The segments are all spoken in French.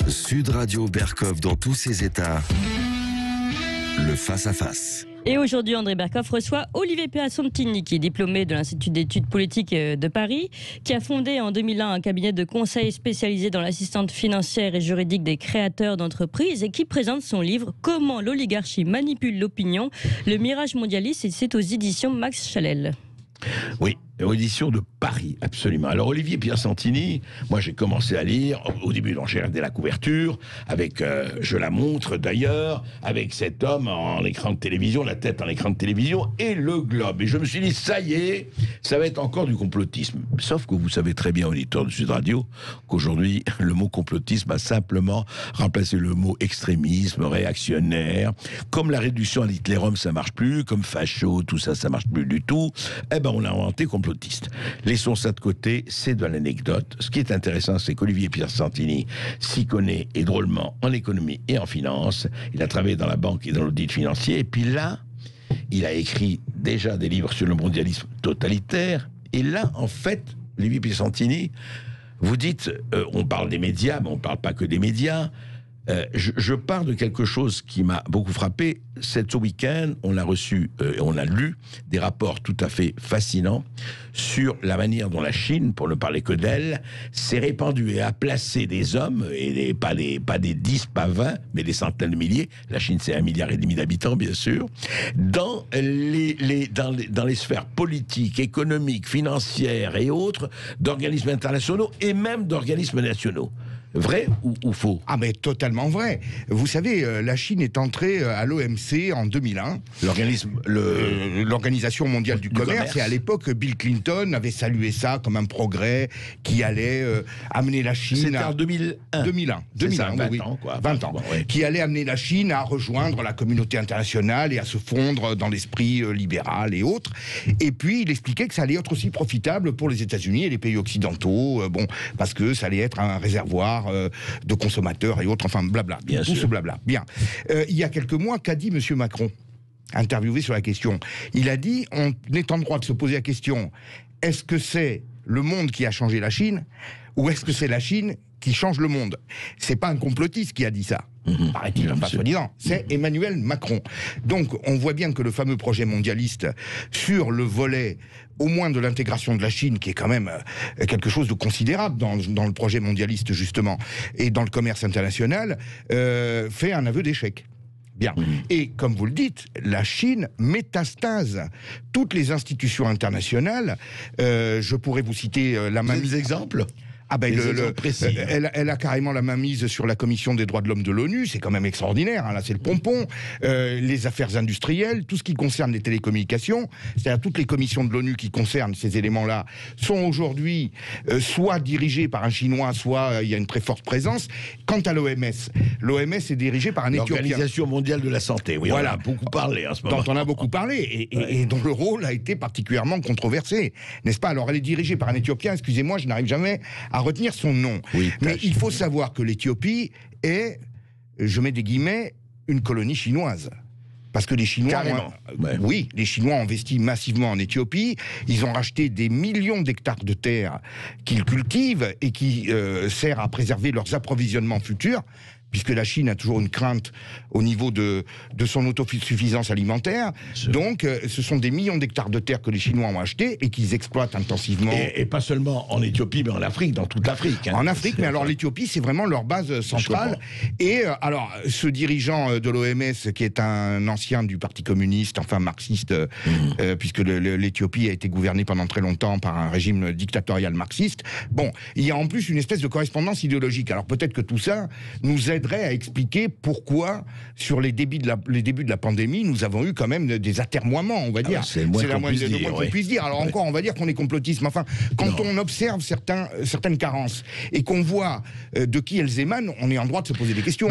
Sud Radio Berkov dans tous ses états. Le face-à-face. Et aujourd'hui, André Berkov reçoit Olivier Pierasantini, qui est diplômé de l'Institut d'études politiques de Paris, qui a fondé en 2001 un cabinet de conseil spécialisé dans l'assistance financière et juridique des créateurs d'entreprises et qui présente son livre « Comment l'oligarchie manipule l'opinion, le mirage mondialiste » et c'est aux éditions Max Chalel. Oui, édition de Paris, absolument. Alors Olivier Pierasantini, moi j'ai commencé à lire, au début j'ai regardé la couverture, avec, je la montre d'ailleurs, avec cet homme en écran de télévision, la tête en écran de télévision, et le globe. Et je me suis dit, ça y est, ça va être encore du complotisme. Sauf que vous savez très bien, auditeur de Sud Radio, qu'aujourd'hui, le mot complotisme a simplement remplacé le mot extrémisme, réactionnaire. Comme la réduction à l'Hitlérum, ça marche plus, comme facho, tout ça, ça marche plus du tout. Eh ben, on a inventé complotiste. Laissons ça de côté, c'est de l'anecdote. Ce qui est intéressant, c'est qu'Olivier Pierasantini s'y connaît et drôlement en économie et en finance. Il a travaillé dans la banque et dans l'audit financier. Et puis là, il a écrit déjà des livres sur le mondialisme totalitaire. Et là, en fait, Olivier Pierasantini, vous dites, on parle des médias, mais on ne parle pas que des médias. Je pars de quelque chose qui m'a beaucoup frappé. Ce week-end, on a reçu, on a lu des rapports tout à fait fascinants sur la manière dont la Chine, pour ne parler que d'elle, s'est répandue et a placé des hommes, et pas des 10, pas 20, mais des centaines de milliers, la Chine c'est 1,5 milliard d'habitants bien sûr, dans les sphères politiques, économiques, financières et autres, d'organismes internationaux et même d'organismes nationaux. Vrai ou faux? Ah mais totalement vrai. Vous savez, la Chine est entrée à l'OMC en 2001. L'Organisation mondiale du commerce. Et à l'époque, Bill Clinton avait salué ça comme un progrès qui allait amener la Chine... C'était en 2001. 2001, ça, 20 oui. ans, quoi. 20 ans. Bon, ouais. Qui allait amener la Chine à rejoindre la communauté internationale et à se fondre dans l'esprit libéral et autres. Et puis, il expliquait que ça allait être aussi profitable pour les États-Unis et les pays occidentaux, parce que ça allait être un réservoir de consommateurs et autres, enfin blabla, bien tout sûr. ce blabla. Bien. Il y a quelques mois, qu'a dit M. Macron, interviewé sur la question? Il a dit, on est en droit de se poser la question, est-ce que c'est le monde qui a changé la Chine, ou est-ce que c'est la Chine qui change le monde? C'est pas un complotiste qui a dit ça. Paraît-il, pas soi-disant, c'est Emmanuel Macron. Donc, on voit bien que le fameux projet mondialiste sur le volet, au moins de l'intégration de la Chine, qui est quand même quelque chose de considérable dans le projet mondialiste, justement, et dans le commerce international, fait un aveu d'échec. Bien. Et comme vous le dites, la Chine métastase toutes les institutions internationales. Je pourrais vous citer la mainmise. Des exemples? Ah ben précis, hein. elle a carrément la main mise sur la commission des droits de l'homme de l'ONU, c'est quand même extraordinaire, hein, là c'est le pompon, les affaires industrielles, tout ce qui concerne les télécommunications, c'est-à-dire toutes les commissions de l'ONU qui concernent ces éléments-là, sont aujourd'hui soit dirigées par un Chinois, soit il y a une très forte présence. Quant à l'OMS, l'OMS est dirigée par un Éthiopien. L'Organisation mondiale de la santé, oui, voilà. On a beaucoup parlé en ce moment. Dont on a beaucoup parlé, et dont le rôle a été particulièrement controversé, n'est-ce pas? Alors elle est dirigée par un Éthiopien, excusez-moi, je n'arrive jamais à retenir son nom. Oui, mais il faut savoir que l'Éthiopie est, je mets des guillemets, une colonie chinoise. Parce que les Chinois, oui, les Chinois ont investi massivement en Éthiopie. Ils ont racheté des millions d'hectares de terre qu'ils cultivent et qui servent à préserver leurs approvisionnements futurs, puisque la Chine a toujours une crainte au niveau de son autosuffisance alimentaire. Donc, ce sont des millions d'hectares de terre que les Chinois ont achetés et qu'ils exploitent intensivement. Et pas seulement en Éthiopie, mais en Afrique, dans toute l'Afrique. Hein. En Afrique, mais alors l'Éthiopie, c'est vraiment leur base centrale. Et alors, ce dirigeant de l'OMS, qui est un ancien du Parti communiste, enfin marxiste, puisque l'Éthiopie a été gouvernée pendant très longtemps par un régime dictatorial marxiste, bon, il y a en plus une espèce de correspondance idéologique. Alors peut-être que tout ça nous aiderait à expliquer pourquoi, sur les débuts de la pandémie, nous avons eu quand même des atermoiements, on va dire. C'est le moins qu'on puisse dire. Alors encore, on va dire qu'on est complotisme. Enfin, quand on observe certaines carences et qu'on voit de qui elles émanent, on est en droit de se poser des questions.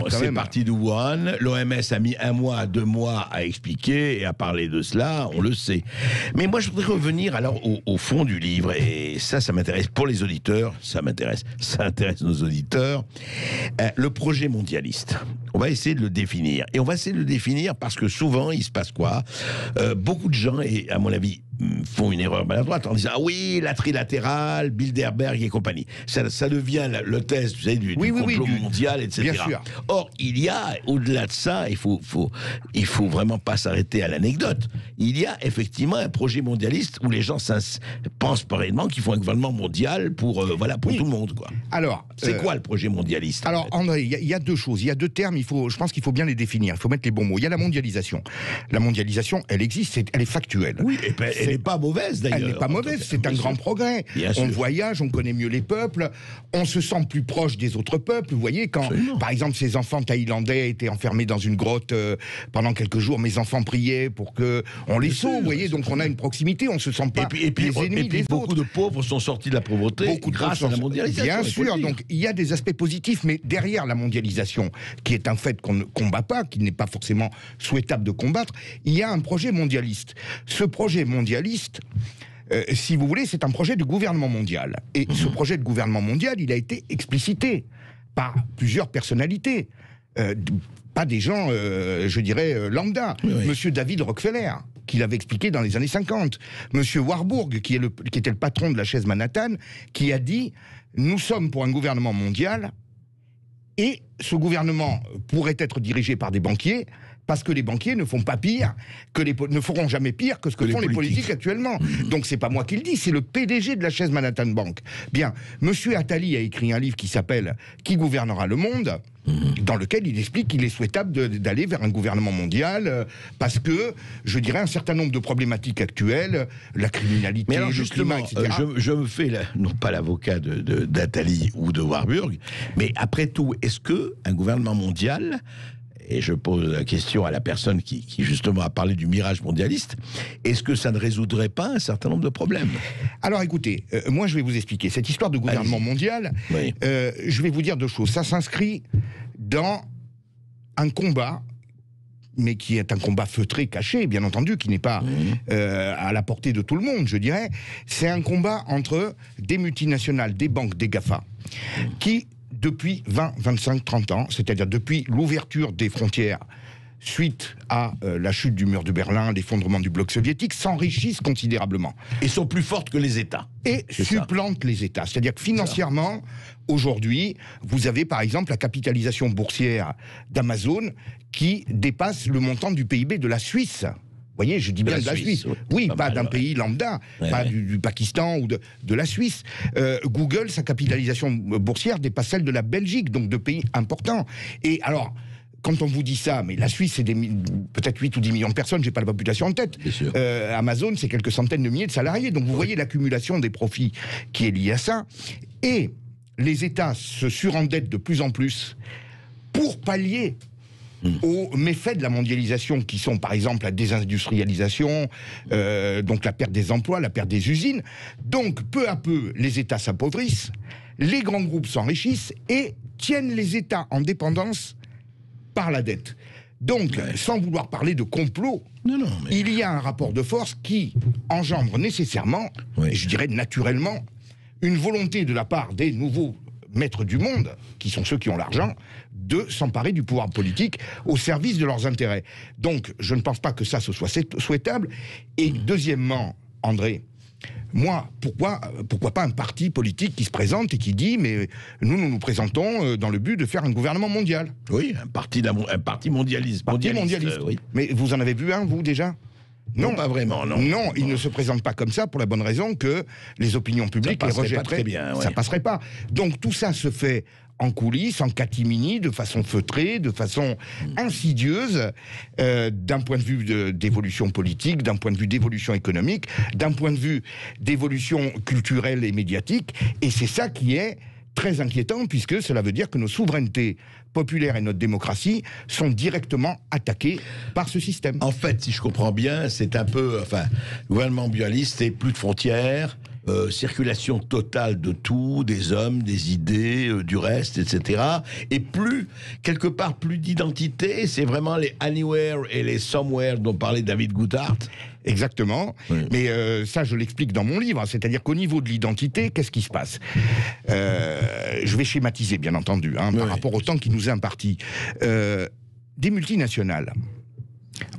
C'est parti de Wuhan. L'OMS a mis 1 mois, 2 mois à expliquer et à parler de cela, on le sait. Mais moi, je voudrais revenir alors au fond du livre, et ça m'intéresse pour les auditeurs, ça intéresse nos auditeurs. Le projet mondialiste. On va essayer de le définir. Et on va essayer de le définir parce que souvent, il se passe quoi? Beaucoup de gens, et à mon avis, font une erreur maladroite en disant « Ah oui, la trilatérale, Bilderberg et compagnie ». Ça devient le test, vous savez, du complot mondial, etc. Bien sûr. Or, il y a, au-delà de ça, il faut vraiment pas s'arrêter à l'anecdote. Il y a effectivement un projet mondialiste où les gens pensent pareillement qu'il faut un gouvernement mondial pour tout le monde, quoi. Alors, c'est quoi le projet mondialiste? Alors, André, il y a deux choses, il y a deux termes, je pense qu'il faut bien les définir, il faut mettre les bons mots. Il y a la mondialisation. La mondialisation, elle existe, elle est factuelle. Oui, et elle n'est pas mauvaise, d'ailleurs. Elle n'est pas mauvaise, c'est un grand progrès. On voyage, on connaît mieux les peuples, on se sent plus proche des autres peuples. Vous voyez, quand, par exemple, ces enfants thaïlandais étaient enfermés dans une grotte pendant quelques jours, mes enfants priaient pour qu'on les sauve, vous voyez, donc on a une proximité, on se sent pas les ennemis des autres. Beaucoup de pauvres sont sortis de la pauvreté grâce à la mondialisation. Bien sûr, donc il y a des aspects positifs, mais derrière la mondialisation, qui est un fait qu'on ne combat pas, qui n'est pas forcément souhaitable de combattre, il y a un projet mondialiste. Ce projet mondialiste, si vous voulez, c'est un projet de gouvernement mondial. Et ce projet de gouvernement mondial, il a été explicité par plusieurs personnalités. Pas des gens, je dirais, lambda. Oui. Monsieur David Rockefeller, qui l'avait expliqué dans les années 50. Monsieur Warburg, qui était le patron de la chaise Manhattan, qui a dit « Nous sommes pour un gouvernement mondial et ce gouvernement pourrait être dirigé par des banquiers, parce que les banquiers ne font pas pire, ne feront jamais pire que ce que font les politiques actuellement. Donc c'est pas moi qui le dis, c'est le PDG de la chaise Manhattan Bank. Bien, Monsieur Attali a écrit un livre qui s'appelle « Qui gouvernera le monde ?», dans lequel il explique qu'il est souhaitable d'aller vers un gouvernement mondial, parce que, je dirais, un certain nombre de problématiques actuelles, la criminalité, mais alors, le climat, etc. Je me fais, non pas l'avocat d'Attali ou de Warburg, mais après tout, est-ce qu'un gouvernement mondial... Et je pose la question à la personne qui justement a parlé du mirage mondialiste. Est-ce que ça ne résoudrait pas un certain nombre de problèmes? Alors écoutez, moi je vais vous expliquer. Cette histoire de gouvernement mondial, je vais vous dire deux choses. Ça s'inscrit dans un combat, mais qui est un combat feutré, caché, bien entendu, qui n'est pas à la portée de tout le monde, je dirais. C'est un combat entre des multinationales, des banques, des GAFA, qui... depuis 20, 25, 30 ans, c'est-à-dire depuis l'ouverture des frontières suite à la chute du mur de Berlin, l'effondrement du bloc soviétique, s'enrichissent considérablement. Et sont plus fortes que les États. Et supplantent les États. C'est-à-dire que financièrement, aujourd'hui, vous avez par exemple la capitalisation boursière d'Amazon qui dépasse le montant du PIB de la Suisse. Vous voyez, je dis bien de la Suisse. Oui, pas d'un pays lambda, pas du Pakistan ou de la Suisse. Google, sa capitalisation boursière dépasse celle de la Belgique, donc de pays importants. Et alors, quand on vous dit ça, mais la Suisse, c'est peut-être 8 ou 10 millions de personnes, j'ai pas la population en tête. Amazon, c'est quelques centaines de milliers de salariés. Donc vous voyez l'accumulation des profits qui est liée à ça. Et les États se surendettent de plus en plus pour pallier aux méfaits de la mondialisation qui sont par exemple la désindustrialisation, donc la perte des emplois, la perte des usines. Donc peu à peu, les États s'appauvrissent, les grands groupes s'enrichissent et tiennent les États en dépendance par la dette. Donc, sans vouloir parler de complot, il y a un rapport de force qui engendre nécessairement, et je dirais naturellement, une volonté de la part des nouveaux maîtres du monde, qui sont ceux qui ont l'argent, de s'emparer du pouvoir politique au service de leurs intérêts. Donc, je ne pense pas que ça ce soit souhaitable. Et deuxièmement, André, moi, pourquoi pas un parti politique qui se présente et qui dit, mais nous nous présentons dans le but de faire un gouvernement mondial. Oui, un parti mondialiste. Oui. Mais vous en avez vu un, vous, déjà ? Non, pas vraiment, non. Non, il ne se présente pas comme ça pour la bonne raison que les opinions publiques les rejetteraient. Pas très bien, ça passerait pas. Donc tout ça se fait en coulisses, en catimini, de façon feutrée, de façon insidieuse, d'un point de vue d'évolution politique, d'un point de vue d'évolution économique, d'un point de vue d'évolution culturelle et médiatique. Et c'est ça qui est très inquiétant, puisque cela veut dire que nos souverainetés populaires et notre démocratie sont directement attaquées par ce système. En fait, si je comprends bien, c'est un peu... Enfin, le gouvernement mondialiste, c'est plus de frontières, circulation totale de tout, des hommes, des idées, du reste, etc. Et plus, quelque part, plus d'identité. C'est vraiment les anywhere et les somewhere dont parlait David Goodhart. Exactement, oui. Mais ça je l'explique dans mon livre, c'est-à-dire qu'au niveau de l'identité, qu'est-ce qui se passe? Je vais schématiser bien entendu, hein, par rapport au temps qui nous est imparti. Des multinationales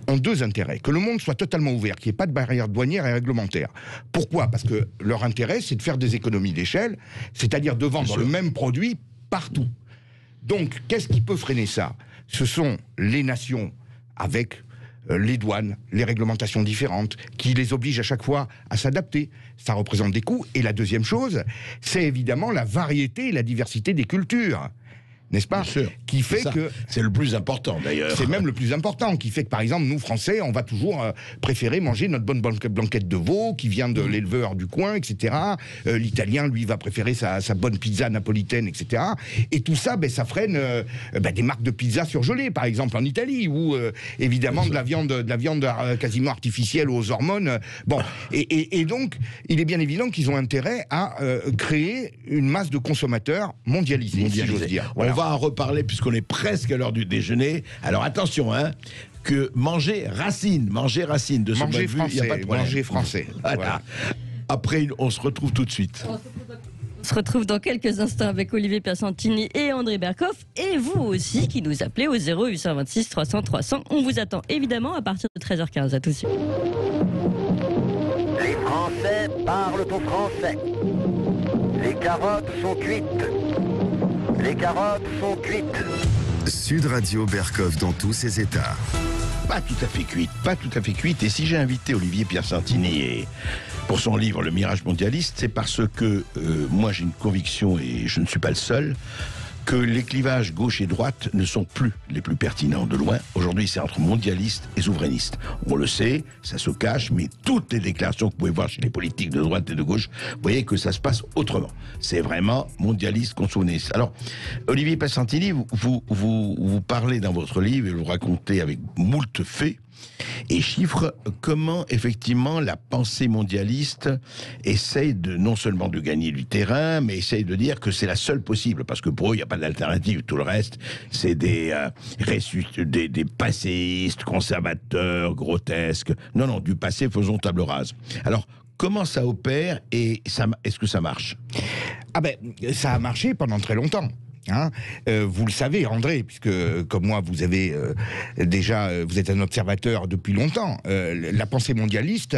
ont deux intérêts: que le monde soit totalement ouvert, qu'il n'y ait pas de barrières douanières et réglementaires. Pourquoi? Parce que leur intérêt, c'est de faire des économies d'échelle, c'est-à-dire de vendre le même produit partout. Donc, qu'est-ce qui peut freiner ça? Ce sont les nations avec les douanes, les réglementations différentes, qui les obligent à chaque fois à s'adapter. Ça représente des coûts. Et la deuxième chose, c'est évidemment la variété et la diversité des cultures. N'est-ce pas? Qui fait que... C'est le plus important, d'ailleurs. C'est même le plus important, qui fait que, par exemple, nous, Français, on va toujours préférer manger notre bonne blanquette de veau, qui vient de l'éleveur du coin, etc. L'Italien, lui, va préférer sa bonne pizza napolitaine, etc. Et tout ça, ça freine des marques de pizza surgelées, par exemple, en Italie, ou évidemment de la viande quasiment artificielle aux hormones. Bon, et donc, il est bien évident qu'ils ont intérêt à créer une masse de consommateurs mondialisés, si j'ose dire. Voilà. On va en reparler puisqu'on est presque à l'heure du déjeuner. Alors attention, hein, que manger racine de ce point de vue, il n'y a pas de problème. Manger français. Voilà. Après, on se retrouve tout de suite. On se retrouve dans quelques instants avec Olivier Piacentini et André Berkoff. Et vous aussi qui nous appelez au 0826 300 300. On vous attend évidemment à partir de 13h15. À tout de suite. Les Français parlent au français. Les carottes sont cuites. Les carottes sont cuites. Sud Radio Berkoff dans tous ses états. Pas tout à fait cuite. Et si j'ai invité Olivier Piacentini pour son livre Le Mirage mondialiste, c'est parce que moi j'ai une conviction, et je ne suis pas le seul, que les clivages gauche et droite ne sont plus les plus pertinents, de loin. Aujourd'hui, c'est entre mondialistes et souverainistes. On le sait, ça se cache, mais toutes les déclarations que vous pouvez voir chez les politiques de droite et de gauche, vous voyez que ça se passe autrement. C'est vraiment mondialiste contre souverainiste. Alors, Olivier Piacentini, vous parlez dans votre livre, et vous racontez avec moult faits et chiffres comment effectivement la pensée mondialiste essaye non seulement de gagner du terrain, mais essaye de dire que c'est la seule possible, parce que pour eux il n'y a pas d'alternative. Tout le reste c'est des passéistes, conservateurs, grotesques. Non, du passé faisons table rase. Alors comment ça opère et est-ce que ça marche? Ça a marché pendant très longtemps. Hein, vous le savez, André, puisque comme moi vous avez vous êtes un observateur depuis longtemps. La pensée mondialiste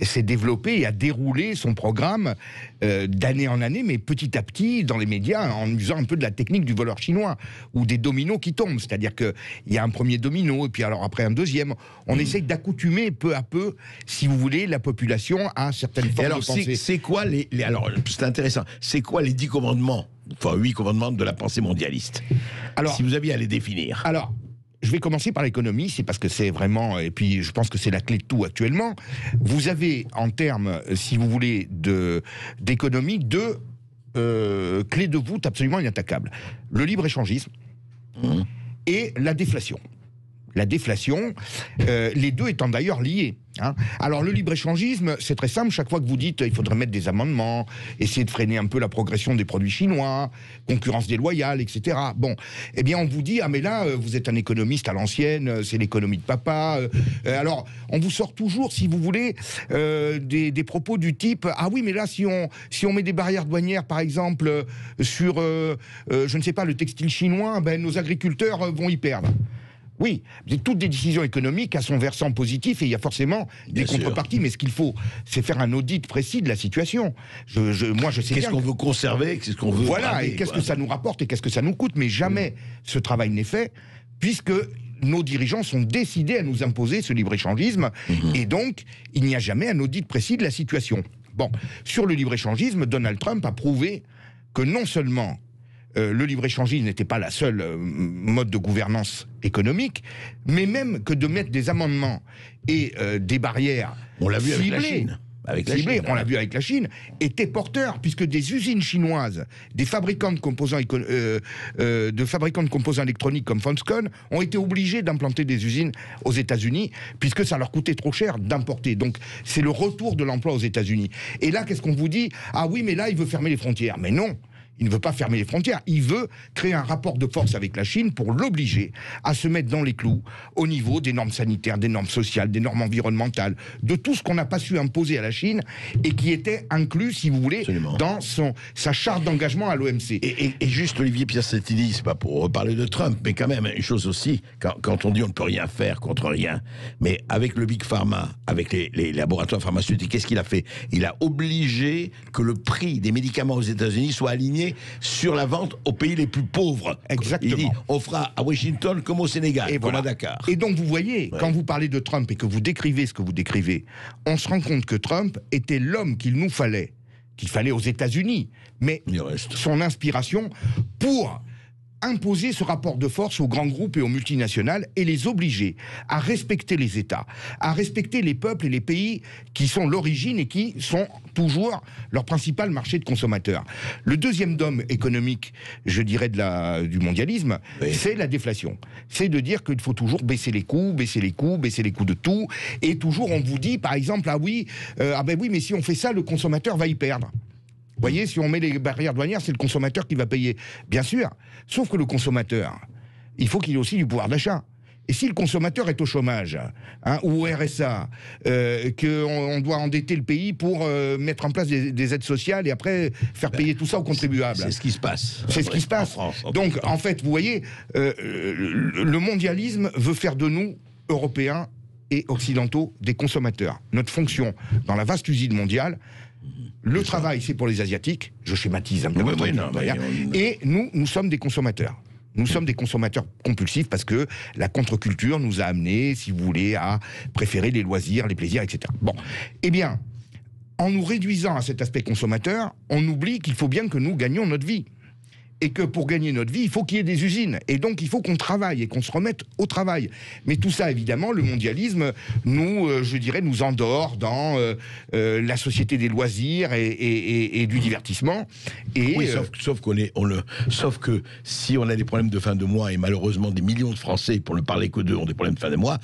s'est développée et a déroulé son programme d'année en année, mais petit à petit dans les médias, en usant un peu de la technique du voleur chinois ou des dominos qui tombent. C'est-à-dire qu'il y a un premier domino et puis alors après un deuxième. On essaye d'accoutumer peu à peu, si vous voulez, la population à certaines formes de pensée. C'est quoi alors c'est intéressant. C'est quoi les 10 commandements? Enfin, 8 commandements de la pensée mondialiste. Alors, si vous aviez à les définir. Alors, je vais commencer par l'économie, c'est parce que c'est vraiment, et puis je pense que c'est la clé de tout actuellement. Vous avez, en termes, si vous voulez, d'économie, deux clés de voûte absolument inattaquables. Le libre-échangisme et la déflation. La déflation, les deux étant d'ailleurs liés. Hein. Alors le libre-échangisme, c'est très simple, chaque fois que vous dites il faudrait mettre des amendements, essayer de freiner un peu la progression des produits chinois, concurrence déloyale, etc. Bon, eh bien on vous dit, ah mais là, vous êtes un économiste à l'ancienne, c'est l'économie de papa. Alors, on vous sort toujours, si vous voulez, des propos du type, ah oui, mais là, si on met des barrières douanières, par exemple, sur, je ne sais pas, le textile chinois, nos agriculteurs vont y perdre. Oui, toutes des décisions économiques à son versant positif et il y a forcément des contreparties. Mais ce qu'il faut, c'est faire un audit précis de la situation. Moi, je sais qu'est-ce qu'on veut conserver, qu'est-ce qu'on veut. Voilà, braver, et qu'est-ce que ça nous rapporte et qu'est-ce que ça nous coûte. Mais jamais ce travail n'est fait, puisque nos dirigeants sont décidés à nous imposer ce libre-échangisme. Et donc, il n'y a jamais un audit précis de la situation. Bon, sur le libre-échangisme, Donald Trump a prouvé que non seulement le libre-échangisme n'était pas la seule mode de gouvernance économique, mais même que de mettre des amendements et des barrières on l'a vu avec la Chine. Avec la ciblés, Chine, on l'a vu avec la Chine, étaient porteurs, puisque des usines chinoises, des fabricants de composants, de composants électroniques comme Foxconn ont été obligés d'implanter des usines aux États-Unis, puisque ça leur coûtait trop cher d'importer. Donc c'est le retour de l'emploi aux États-Unis. Et là, qu'est-ce qu'on vous dit? Ah oui, mais là, il veut fermer les frontières. Mais non, il ne veut pas fermer les frontières. Il veut créer un rapport de force avec la Chine pour l'obliger à se mettre dans les clous au niveau des normes sanitaires, des normes sociales, des normes environnementales, de tout ce qu'on n'a pas su imposer à la Chine et qui était inclus, si vous voulez, Absolument. dans sa charte d'engagement à l'OMC. Et juste, Olivier Pierre-Settini, c'est pas pour reparler de Trump, mais quand même, une chose aussi, quand on dit on ne peut rien faire contre rien, mais avec le Big Pharma, avec les laboratoires pharmaceutiques, qu'est-ce qu'il a fait? Il a obligé que le prix des médicaments aux États-Unis soit aligné sur la vente aux pays les plus pauvres. Exactement. Il dit, on fera à Washington comme au Sénégal, Et comme voilà. à Dakar. Et donc vous voyez, Ouais. quand vous parlez de Trump et que vous décrivez ce que vous décrivez, on se rend compte que Trump était l'homme qu'il nous fallait, qu'il fallait aux États-Unis, mais Il reste. son inspiration pour imposer ce rapport de force aux grands groupes et aux multinationales et les obliger à respecter les États, à respecter les peuples et les pays qui sont l'origine et qui sont toujours leur principal marché de consommateurs. Le deuxième dôme économique, je dirais, du mondialisme, Oui. c'est la déflation. C'est de dire qu'il faut toujours baisser les coûts, baisser les coûts, baisser les coûts de tout, et toujours on vous dit, par exemple, ah ben oui, mais si on fait ça, le consommateur va y perdre. Vous voyez, si on met les barrières douanières, c'est le consommateur qui va payer. Bien sûr. Sauf que le consommateur, il faut qu'il ait aussi du pouvoir d'achat. Et si le consommateur est au chômage, ou au RSA, qu'on doit endetter le pays pour mettre en place des aides sociales et après faire payer tout ça aux contribuables. C'est ce qui se passe. C'est ce qui se passe. En France, Donc, en fait, vous voyez, le mondialisme veut faire de nous, Européens et Occidentaux, des consommateurs. Notre fonction dans la vaste usine mondiale, le travail, c'est pour les Asiatiques, je schématise un peu, Oui, non, mais et nous sommes des consommateurs. Nous sommes des consommateurs compulsifs parce que la contre-culture nous a amenés, si vous voulez, à préférer les loisirs, les plaisirs, etc. Bon, eh bien, en nous réduisant à cet aspect consommateur, on oublie qu'il faut bien que nous gagnions notre vie. Et que pour gagner notre vie, il faut qu'il y ait des usines. Et donc, il faut qu'on travaille et qu'on se remette au travail. Mais tout ça, évidemment, le mondialisme, je dirais, nous endort dans la société des loisirs et du divertissement. Et, oui, sauf que si on a des problèmes de fin de mois, et malheureusement des millions de Français, pour ne parler que d'eux, ont des problèmes de fin de mois,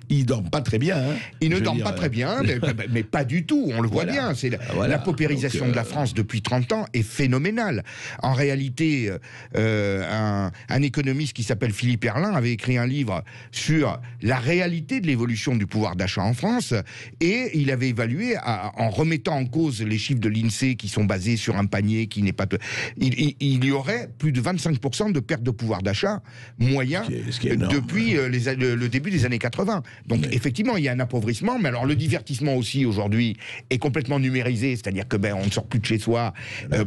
ils dorment pas très bien. Hein. Ils ne dorment pas très bien, mais pas du tout, on le voit bien. C'est la paupérisation de la France depuis 30 ans est phénoménale. En réalité, un économiste qui s'appelle Philippe Erlin avait écrit un livre sur la réalité de l'évolution du pouvoir d'achat en France, et il avait évalué, en remettant en cause les chiffres de l'INSEE qui sont basés sur un panier qui n'est pas... Il y aurait plus de 25% de perte de pouvoir d'achat moyen ce qui est énorme, depuis le début des années 80. Donc effectivement, il y a un appauvrissement, mais alors le divertissement aussi aujourd'hui est complètement numérisé, c'est-à-dire que on ne sort plus de chez soi.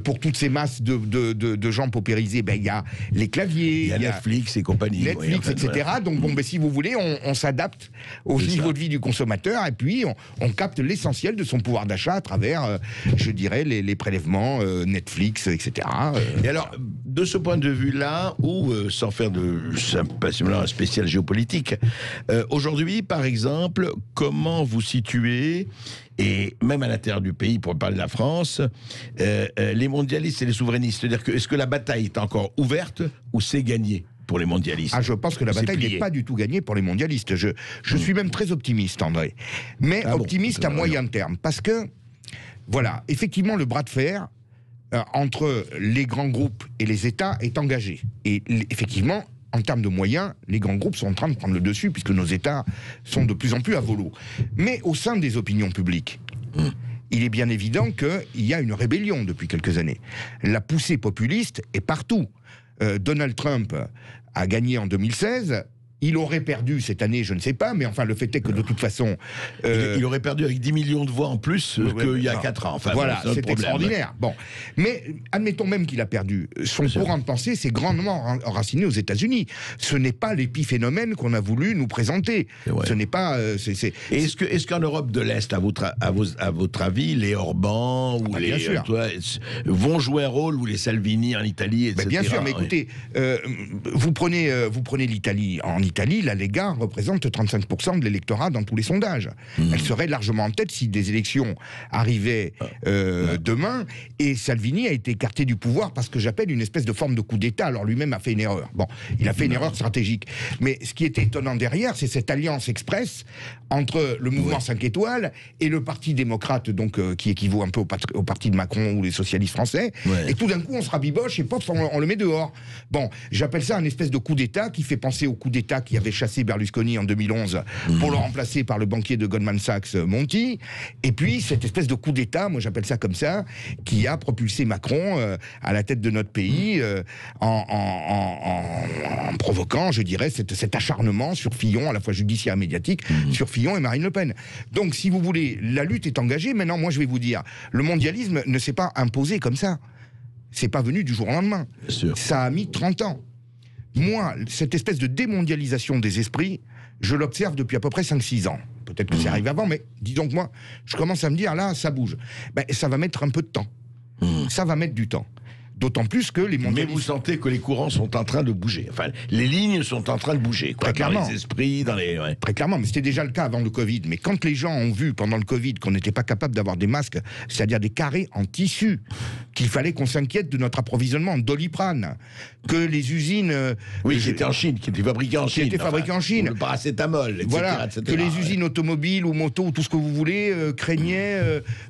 Pour toutes ces masses de gens paupérisés, il y a les claviers, Il y a Netflix et compagnie. Netflix, etc. Voilà. Donc si vous voulez, on s'adapte au niveau de vie du consommateur, et puis on capte l'essentiel de son pouvoir d'achat à travers, je dirais, les prélèvements Netflix, etc. Et alors, de ce point de vue-là, ou sans faire un spécial géopolitique, aujourd'hui, par exemple, comment vous situez, et même à l'intérieur du pays, pour parler de la France, les mondialistes et les souverainistes? C'est-à-dire que, est-ce que la bataille est encore ouverte ou c'est gagné pour les mondialistes? Je pense que la bataille n'est pas du tout gagnée pour les mondialistes. Je suis même très optimiste, André. Mais optimiste à moyen terme. Parce que, voilà, effectivement, le bras de fer entre les grands groupes et les États est engagé. Et effectivement, en termes de moyens, les grands groupes sont en train de prendre le dessus, puisque nos États sont de plus en plus à volo. Mais au sein des opinions publiques, il est bien évident qu'il y a une rébellion depuis quelques années. La poussée populiste est partout. Donald Trump a gagné en 2016. Il aurait perdu cette année, je ne sais pas, mais enfin, le fait est que de toute façon... il aurait perdu avec 10 millions de voix en plus qu'il y a 4 ans. Enfin, voilà, c'est extraordinaire. Bon. Mais admettons même qu'il a perdu. Son courant de pensée s'est grandement enraciné aux États-Unis. Ce n'est pas l'épiphénomène qu'on a voulu nous présenter. Ce n'est pas... Est-ce qu'en Europe de l'Est, à votre avis, les Orban ou les... vont jouer un rôle, ou les Salvini en Italie, etc. Bien sûr, mais écoutez, vous prenez l'Italie. En Italie, la Lega représente 35% de l'électorat dans tous les sondages. Elle serait largement en tête si des élections arrivaient demain, et Salvini a été écarté du pouvoir parce que j'appelle une espèce de forme de coup d'État. Alors lui-même a fait une erreur. Bon, il a fait une erreur stratégique. Mais ce qui était étonnant derrière, c'est cette alliance express entre le mouvement 5 étoiles et le Parti démocrate, donc qui équivaut un peu au parti de Macron ou les socialistes français. Et tout d'un coup, on se rabiboche et pof, on le met dehors. Bon, j'appelle ça un espèce de coup d'État qui fait penser au coup d'État qui avait chassé Berlusconi en 2011 pour le remplacer par le banquier de Goldman Sachs, Monti. Et puis, cette espèce de coup d'État, moi j'appelle ça comme ça, qui a propulsé Macron à la tête de notre pays en provoquant, je dirais, cet acharnement sur Fillon, à la fois judiciaire et médiatique, sur Fillon et Marine Le Pen. Donc, si vous voulez, la lutte est engagée. Maintenant, moi, je vais vous dire, le mondialisme ne s'est pas imposé comme ça. C'est pas venu du jour au lendemain. Ça a mis 30 ans. Moi, cette espèce de démondialisation des esprits, je l'observe depuis à peu près 5-6 ans. Peut-être que c'est arrivé avant, mais disons que moi, je commence à me dire, là, ça bouge. Ben, ça va mettre un peu de temps. Ça va mettre du temps. D'autant plus que les mondialistes... Mais vous sentez que les courants sont en train de bouger. Enfin, les lignes sont en train de bouger. Quoi, très clairement. Dans les esprits, dans les... Ouais. Très clairement, mais c'était déjà le cas avant le Covid. Mais quand les gens ont vu pendant le Covid qu'on n'était pas capable d'avoir des masques, c'est-à-dire des carrés en tissu, qu'il fallait qu'on s'inquiète de notre approvisionnement en Doliprane, que les usines... oui, qui étaient en Chine, qui étaient fabriquées en Chine. Qui étaient fabriquées en Chine. Le paracétamol, etc. Voilà, etc. que les usines automobiles ou motos, ou tout ce que vous voulez, craignaient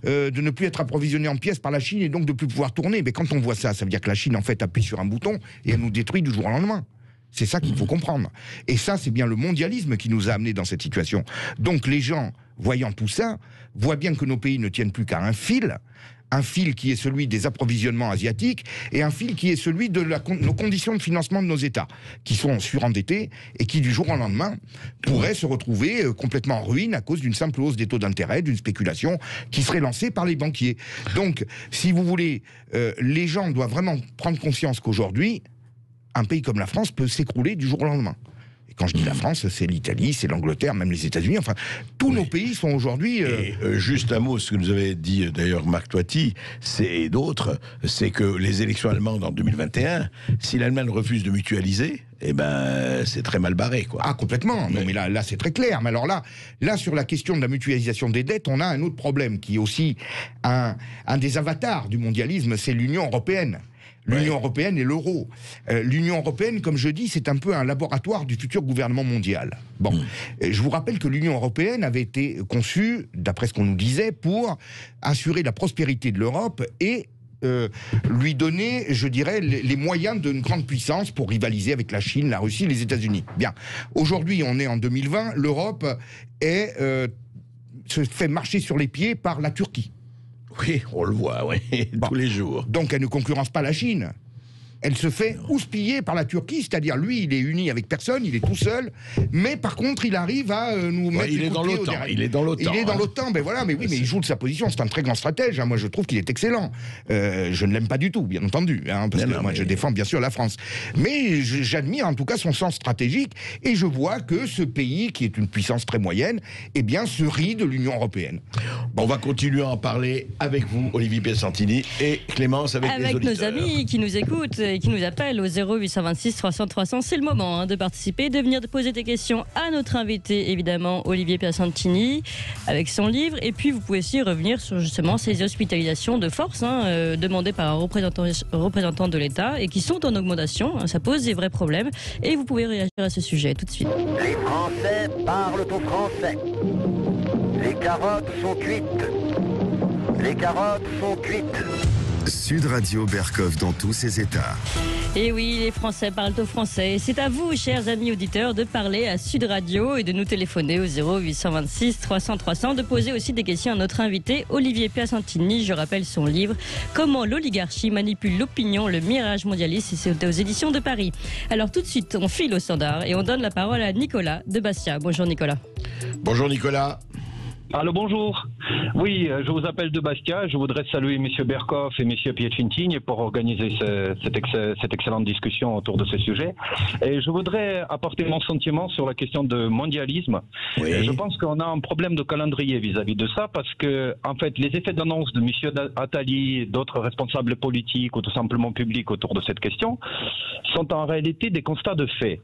de ne plus être approvisionnées en pièces par la Chine et donc de plus pouvoir tourner. Mais quand on voit ça, ça veut dire que la Chine, en fait, appuie sur un bouton et elle nous détruit du jour au lendemain. C'est ça qu'il faut comprendre. Et ça, c'est bien le mondialisme qui nous a amenés dans cette situation. Donc les gens, voyant tout ça, voient bien que nos pays ne tiennent plus qu'à un fil qui est celui des approvisionnements asiatiques, et un fil qui est celui de nos conditions de financement de nos États, qui sont surendettés et qui, du jour au lendemain, pourraient se retrouver complètement en ruine à cause d'une simple hausse des taux d'intérêt, d'une spéculation qui serait lancée par les banquiers. Donc, si vous voulez, les gens doivent vraiment prendre conscience qu'aujourd'hui, un pays comme la France peut s'écrouler du jour au lendemain. Et quand je dis la France, c'est l'Italie, c'est l'Angleterre, même les États-Unis. Enfin, tous nos pays sont aujourd'hui... juste un mot, ce que nous avait dit d'ailleurs Marc Toiti et d'autres, c'est que les élections allemandes en 2021, si l'Allemagne refuse de mutualiser, eh ben, c'est très mal barré, quoi. Ah, complètement. Non, mais là, c'est très clair. Mais alors là, sur la question de la mutualisation des dettes, on a un autre problème qui est aussi un des avatars du mondialisme, c'est l'Union européenne. L'Union européenne et l'euro. L'Union européenne, comme je dis, c'est un peu un laboratoire du futur gouvernement mondial. Bon, je vous rappelle que l'Union européenne avait été conçue, d'après ce qu'on nous disait, pour assurer la prospérité de l'Europe et lui donner, je dirais, les moyens d'une grande puissance pour rivaliser avec la Chine, la Russie, les États-Unis. Bien. Aujourd'hui, on est en 2020, l'Europe se fait marcher sur les pieds par la Turquie. Oui, on le voit, oui, tous les jours. Donc elle ne concurrence pas la Chine. Elle se fait houspiller par la Turquie, c'est-à-dire lui, il est uni avec personne, il est tout seul, mais par contre, il arrive à nous mettre il est dans l'OTAN. Il est dans l'OTAN. Il est dans l'OTAN, ben voilà, mais oui, mais il joue de sa position, c'est un très grand stratège. Hein. Moi, je trouve qu'il est excellent. Je ne l'aime pas du tout, bien entendu, hein, parce que moi, je défends bien sûr la France. Mais j'admire en tout cas son sens stratégique, et je vois que ce pays, qui est une puissance très moyenne, eh bien, se rit de l'Union européenne. Bon, on va continuer à en parler avec vous, Olivier Piacentini, et Clémence avec les auditeurs. Avec nos amis qui nous écoutent et qui nous appellent au 0826 300 300. C'est le moment de participer, de venir poser des questions à notre invité, évidemment, Olivier Piacentini, avec son livre. Et puis, vous pouvez aussi revenir sur justement ces hospitalisations de force demandées par un représentant de l'État et qui sont en augmentation. Ça pose des vrais problèmes. Et vous pouvez réagir à ce sujet tout de suite. Les Français parlent au français. Les carottes sont cuites. Les carottes sont cuites. Sud Radio Berkov dans tous ses états. Et oui, les Français parlent au français. C'est à vous, chers amis auditeurs, de parler à Sud Radio et de nous téléphoner au 0826 300 300, de poser aussi des questions à notre invité, Olivier Piacentini. Je rappelle son livre « Comment l'oligarchie manipule l'opinion, le mirage mondialiste » et c'est aux éditions de Paris. Alors tout de suite, on file au standard et on donne la parole à Nicolas de Bastia. Bonjour Nicolas. Bonjour Nicolas. Allô, bonjour. Oui, je vous appelle de Bastia. Je voudrais saluer M. Berkov et M. Piacentini pour organiser cette excellente discussion autour de ce sujet. Et je voudrais apporter mon sentiment sur la question de mondialisme. Oui. Je pense qu'on a un problème de calendrier vis-à-vis de ça parce que, en fait, les effets d'annonce de M. Attali et d'autres responsables politiques ou tout simplement publics autour de cette question sont en réalité des constats de fait.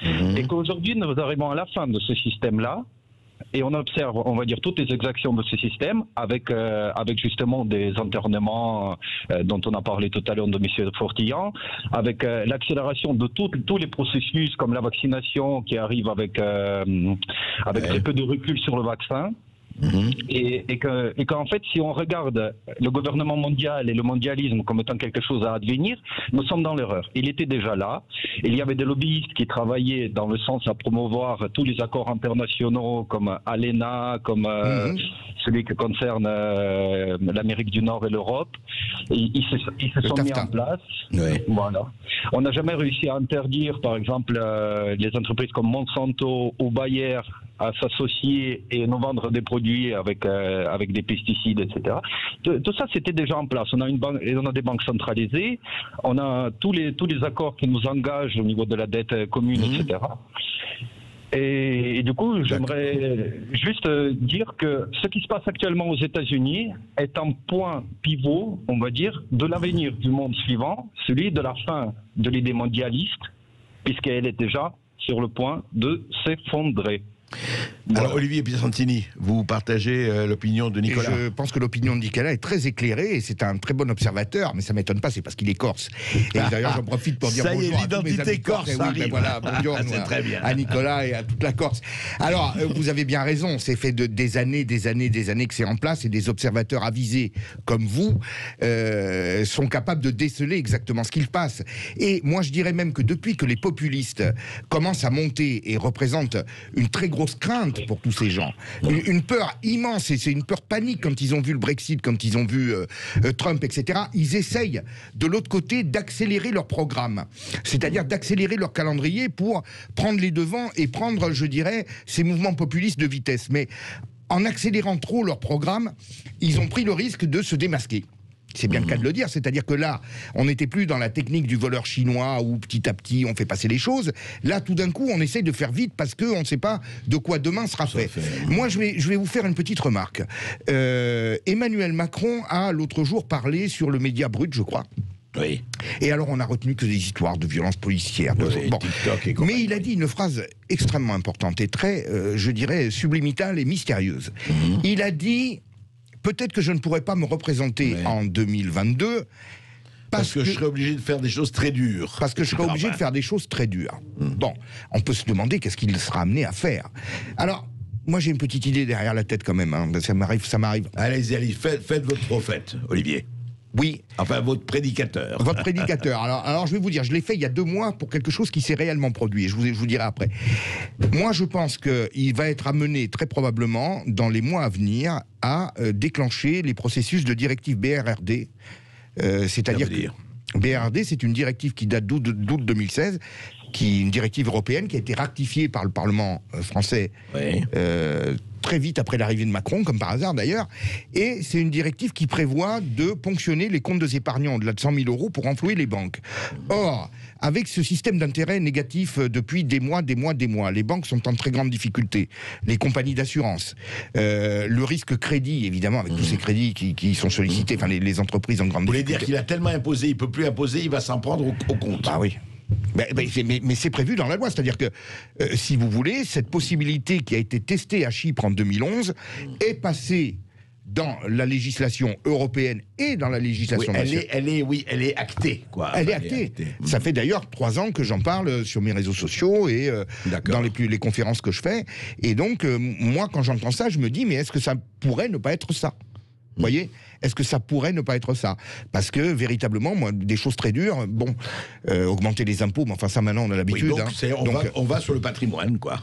Et qu'aujourd'hui, nous arrivons à la fin de ce système-là, et on observe, on va dire, toutes les exactions de ce système avec justement des internements dont on a parlé tout à l'heure de M. Fortillan, avec l'accélération de tous les processus comme la vaccination qui arrive avec très peu de recul sur le vaccin. Et qu'en fait, si on regarde le gouvernement mondial et le mondialisme comme étant quelque chose à advenir, nous sommes dans l'erreur. Il était déjà là. Il y avait des lobbyistes qui travaillaient dans le sens à promouvoir tous les accords internationaux comme ALENA, comme celui qui concerne l'Amérique du Nord et l'Europe. Ils se sont mis en place. Ouais. Voilà. On n'a jamais réussi à interdire, par exemple, les entreprises comme Monsanto ou Bayer à s'associer et nous vendre des produits avec des pesticides, etc. Tout ça, c'était déjà en place. On a des banques centralisées, on a tous les accords qui nous engagent au niveau de la dette commune, etc. Et du coup, j'aimerais juste dire que ce qui se passe actuellement aux États-Unis est un point pivot, on va dire, de l'avenir du monde suivant, celui de la fin de l'idée mondialiste, puisqu'elle est déjà sur le point de s'effondrer. Alors, Olivier Piacentini, vous partagez l'opinion de Nicolas? Je pense que l'opinion de Nicolas est très éclairée et c'est un très bon observateur, mais ça ne m'étonne pas, c'est parce qu'il est corse. Et d'ailleurs, j'en profite pour dire ça bonjour y est, à tous mes l'identité amis corse. corse Oui, ben voilà, bonjour c'est très bien. à Nicolas et à toute la Corse. Alors, vous avez bien raison, c'est fait des années que c'est en place et des observateurs avisés comme vous sont capables de déceler exactement ce qu'il passe. Et moi, je dirais même que depuis que les populistes commencent à monter et représentent une très grosse crainte pour tous ces gens, une peur immense, et c'est une peur panique quand ils ont vu le Brexit, quand ils ont vu Trump, etc. Ils essayent de l'autre côté d'accélérer leur programme, c'est-à-dire d'accélérer leur calendrier pour prendre les devants et prendre, je dirais, ces mouvements populistes de vitesse. Mais en accélérant trop leur programme, ils ont pris le risque de se démasquer. C'est bien le cas de le dire, c'est-à-dire que là, on n'était plus dans la technique du voleur chinois où petit à petit on fait passer les choses. Là, tout d'un coup, on essaye de faire vite parce qu'on ne sait pas de quoi demain sera fait. Moi, je vais vous faire une petite remarque. Emmanuel Macron a l'autre jour parlé sur le Média Brut, je crois. Oui. Et alors, on n'a retenu que des histoires de violences policières. Bon. Mais il a dit une phrase extrêmement importante et très, je dirais, subliminale et mystérieuse. Il a dit... Peut-être que je ne pourrais pas me représenter en 2022 parce que je serais obligé de faire des choses très dures. Parce que je serais obligé de faire des choses très dures. Bon, on peut se demander qu'est-ce qu'il sera amené à faire. Alors, moi j'ai une petite idée derrière la tête quand même, hein. Ça m'arrive. Allez, faites votre prophète, Olivier. Oui. Enfin, votre prédicateur. Votre prédicateur. Alors, je vais vous dire, je l'ai fait il y a 2 mois pour quelque chose qui s'est réellement produit. Et je vous dirai après. Moi, je pense qu'il va être amené très probablement, dans les mois à venir, à déclencher les processus de directive BRRD. C'est-à-dire que BRRD, c'est une directive qui date d'août 2016, qui est une directive européenne qui a été ratifiée par le Parlement français. Oui. Très vite après l'arrivée de Macron, comme par hasard d'ailleurs, et c'est une directive qui prévoit de ponctionner les comptes des épargnants au-delà de 100 000 euros pour enflouer les banques. Or, avec ce système d'intérêt négatif depuis des mois, les banques sont en très grande difficulté. Les compagnies d'assurance, le risque crédit, évidemment, avec tous ces crédits qui sont sollicités, enfin les entreprises en grande difficulté. Vous voulez dire qu'il a tellement imposé, il ne peut plus imposer, il va s'en prendre au compte. Ah oui. Mais c'est prévu dans la loi, c'est-à-dire que, si vous voulez, cette possibilité qui a été testée à Chypre en 2011 est passée dans la législation européenne et dans la législation nationale. Elle est actée, quoi. Elle est actée. Ça fait d'ailleurs 3 ans que j'en parle sur mes réseaux sociaux et dans les conférences que je fais. Et donc, moi, quand j'entends ça, je me dis, mais est-ce que ça pourrait ne pas être ça ? Vous voyez ? Est-ce que ça pourrait ne pas être ça? Parce que, véritablement, moi, des choses très dures, bon, augmenter les impôts, mais enfin, ça, maintenant, on a l'habitude. Oui, on va sur le patrimoine, quoi.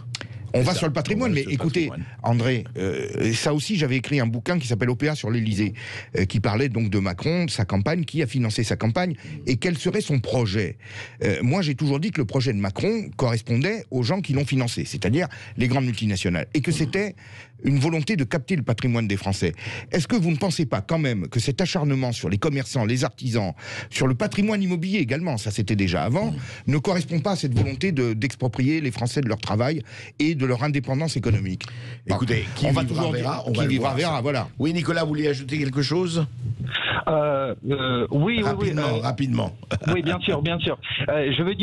On va sur le patrimoine, mais écoutez, André, ça aussi, j'avais écrit un bouquin qui s'appelle OPA sur l'Élysée, qui parlait donc de Macron, de sa campagne, qui a financé sa campagne, et quel serait son projet. Moi, j'ai toujours dit que le projet de Macron correspondait aux gens qui l'ont financé, c'est-à-dire les grandes multinationales, et que c'était une volonté de capter le patrimoine des Français. Est-ce que vous ne pensez pas quand même que cet acharnement sur les commerçants, les artisans, sur le patrimoine immobilier également, ça c'était déjà avant, ne correspond pas à cette volonté d'exproprier les Français de leur travail et de leur indépendance économique? Écoutez, qui vivra verra, voilà. Oui, Nicolas, vous vouliez ajouter quelque chose? Oui, Rapidement. Oui, bien sûr, bien sûr. Je veux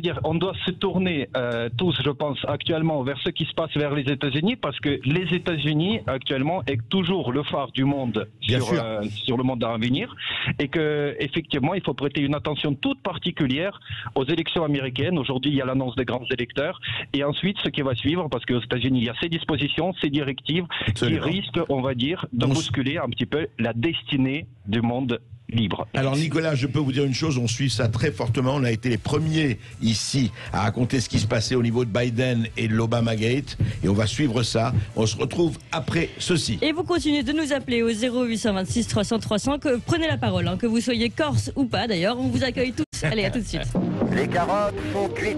dire, on doit se tourner tous, je pense, actuellement vers ce qui se passe vers les États-Unis, parce que les États-Unis actuellement est toujours le phare du monde sur le monde à venir, et que effectivement, il faut prêter une attention toute particulière aux élections américaines. Aujourd'hui, il y a l'annonce des grands électeurs, et ensuite ce qui va suivre, parce qu'aux États-Unis, il y a ces dispositions, ces directives qui risquent, on va dire, de bousculer un petit peu la destinée du monde libre. Alors Nicolas, je peux vous dire une chose, on suit ça très fortement. On a été les premiers ici à raconter ce qui se passait au niveau de Biden et de l'Obamagate, et on va suivre ça. On se retrouve après ceci. Et vous continuez de nous appeler au 0826 300 300, prenez la parole, hein, que vous soyez corse ou pas d'ailleurs, on vous accueille tous. Allez, à tout de suite. Les carottes sont cuites.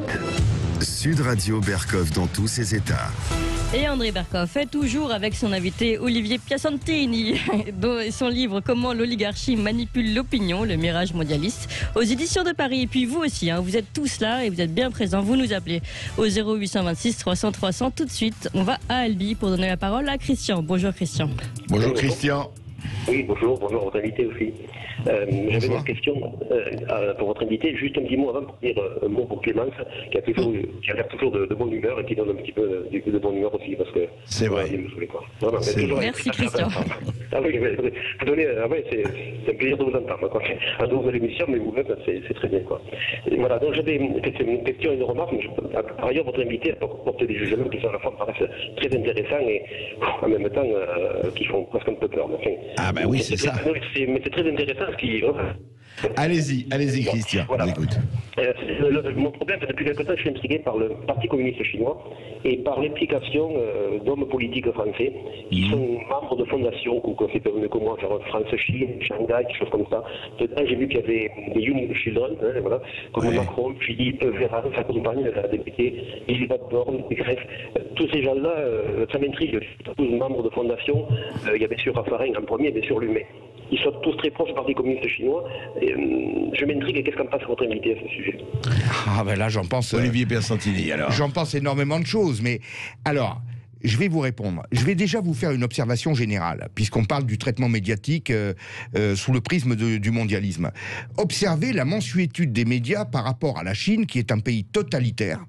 Sud Radio Berkoff dans tous ses états. Et André Berkoff est toujours avec son invité Olivier Piacentini, dont son livre « Comment l'oligarchie manipule l'opinion, le mirage mondialiste » aux éditions de Paris. Et puis vous aussi, hein, vous êtes tous là et vous êtes bien présents. Vous nous appelez au 0826 300 300. Tout de suite, on va à Albi pour donner la parole à Christian. Bonjour Christian. Bonjour Christian. Oui, bonjour à votre invité aussi. J'avais une question pour votre invité, juste un petit mot avant pour dire un mot pour Clémence, qui a l'air toujours de bonne humeur et qui donne un petit peu de bonne humeur aussi, parce que c'est vrai. Vraiment, merci Christian. Ah oui, vous donnez, c'est un plaisir de vous entendre. Quoi. Adore l'émission, mais vous-même, c'est très bien. Quoi. Et voilà, donc j'avais une question et une remarque, mais par ailleurs, votre invité apporte des jugements qui sont à la fois paraissent très intéressants et en même temps qui font presque un peu peur. Mais, enfin, ah ben oui, c'est ça. Mais c'est très intéressant ce qui... Allez-y Christian, voilà. On écoute. Mon problème, depuis quelque temps, je suis intrigué par le Parti communiste chinois et par l'implication d'hommes politiques français qui sont membres de fondations qu'on sait pas mieux que moi, genre France-Chine, Shanghai, quelque chose comme ça. Dedans, j'ai vu qu'il y avait des Young Children, voilà, comme Macron, Philippe, Véran, sa compagne, la députée, Elisabeth Borne, Greffe. Tous ces gens-là, ça m'intrigue. Tous membres de fondations. Il y avait sur Raffarin en premier, bien sûr Lumet. Ils sont tous très proches du Parti communiste chinois. Et, je m'intrigue et qu'est-ce qu'en passe votre invité à ce sujet? Ah ben là, j'en pense... Olivier Piacentini, alors. J'en pense énormément de choses, mais... Alors... Je vais vous répondre. Je vais déjà vous faire une observation générale, puisqu'on parle du traitement médiatique sous le prisme du mondialisme. Observez la mansuétude des médias par rapport à la Chine, qui est un pays totalitaire.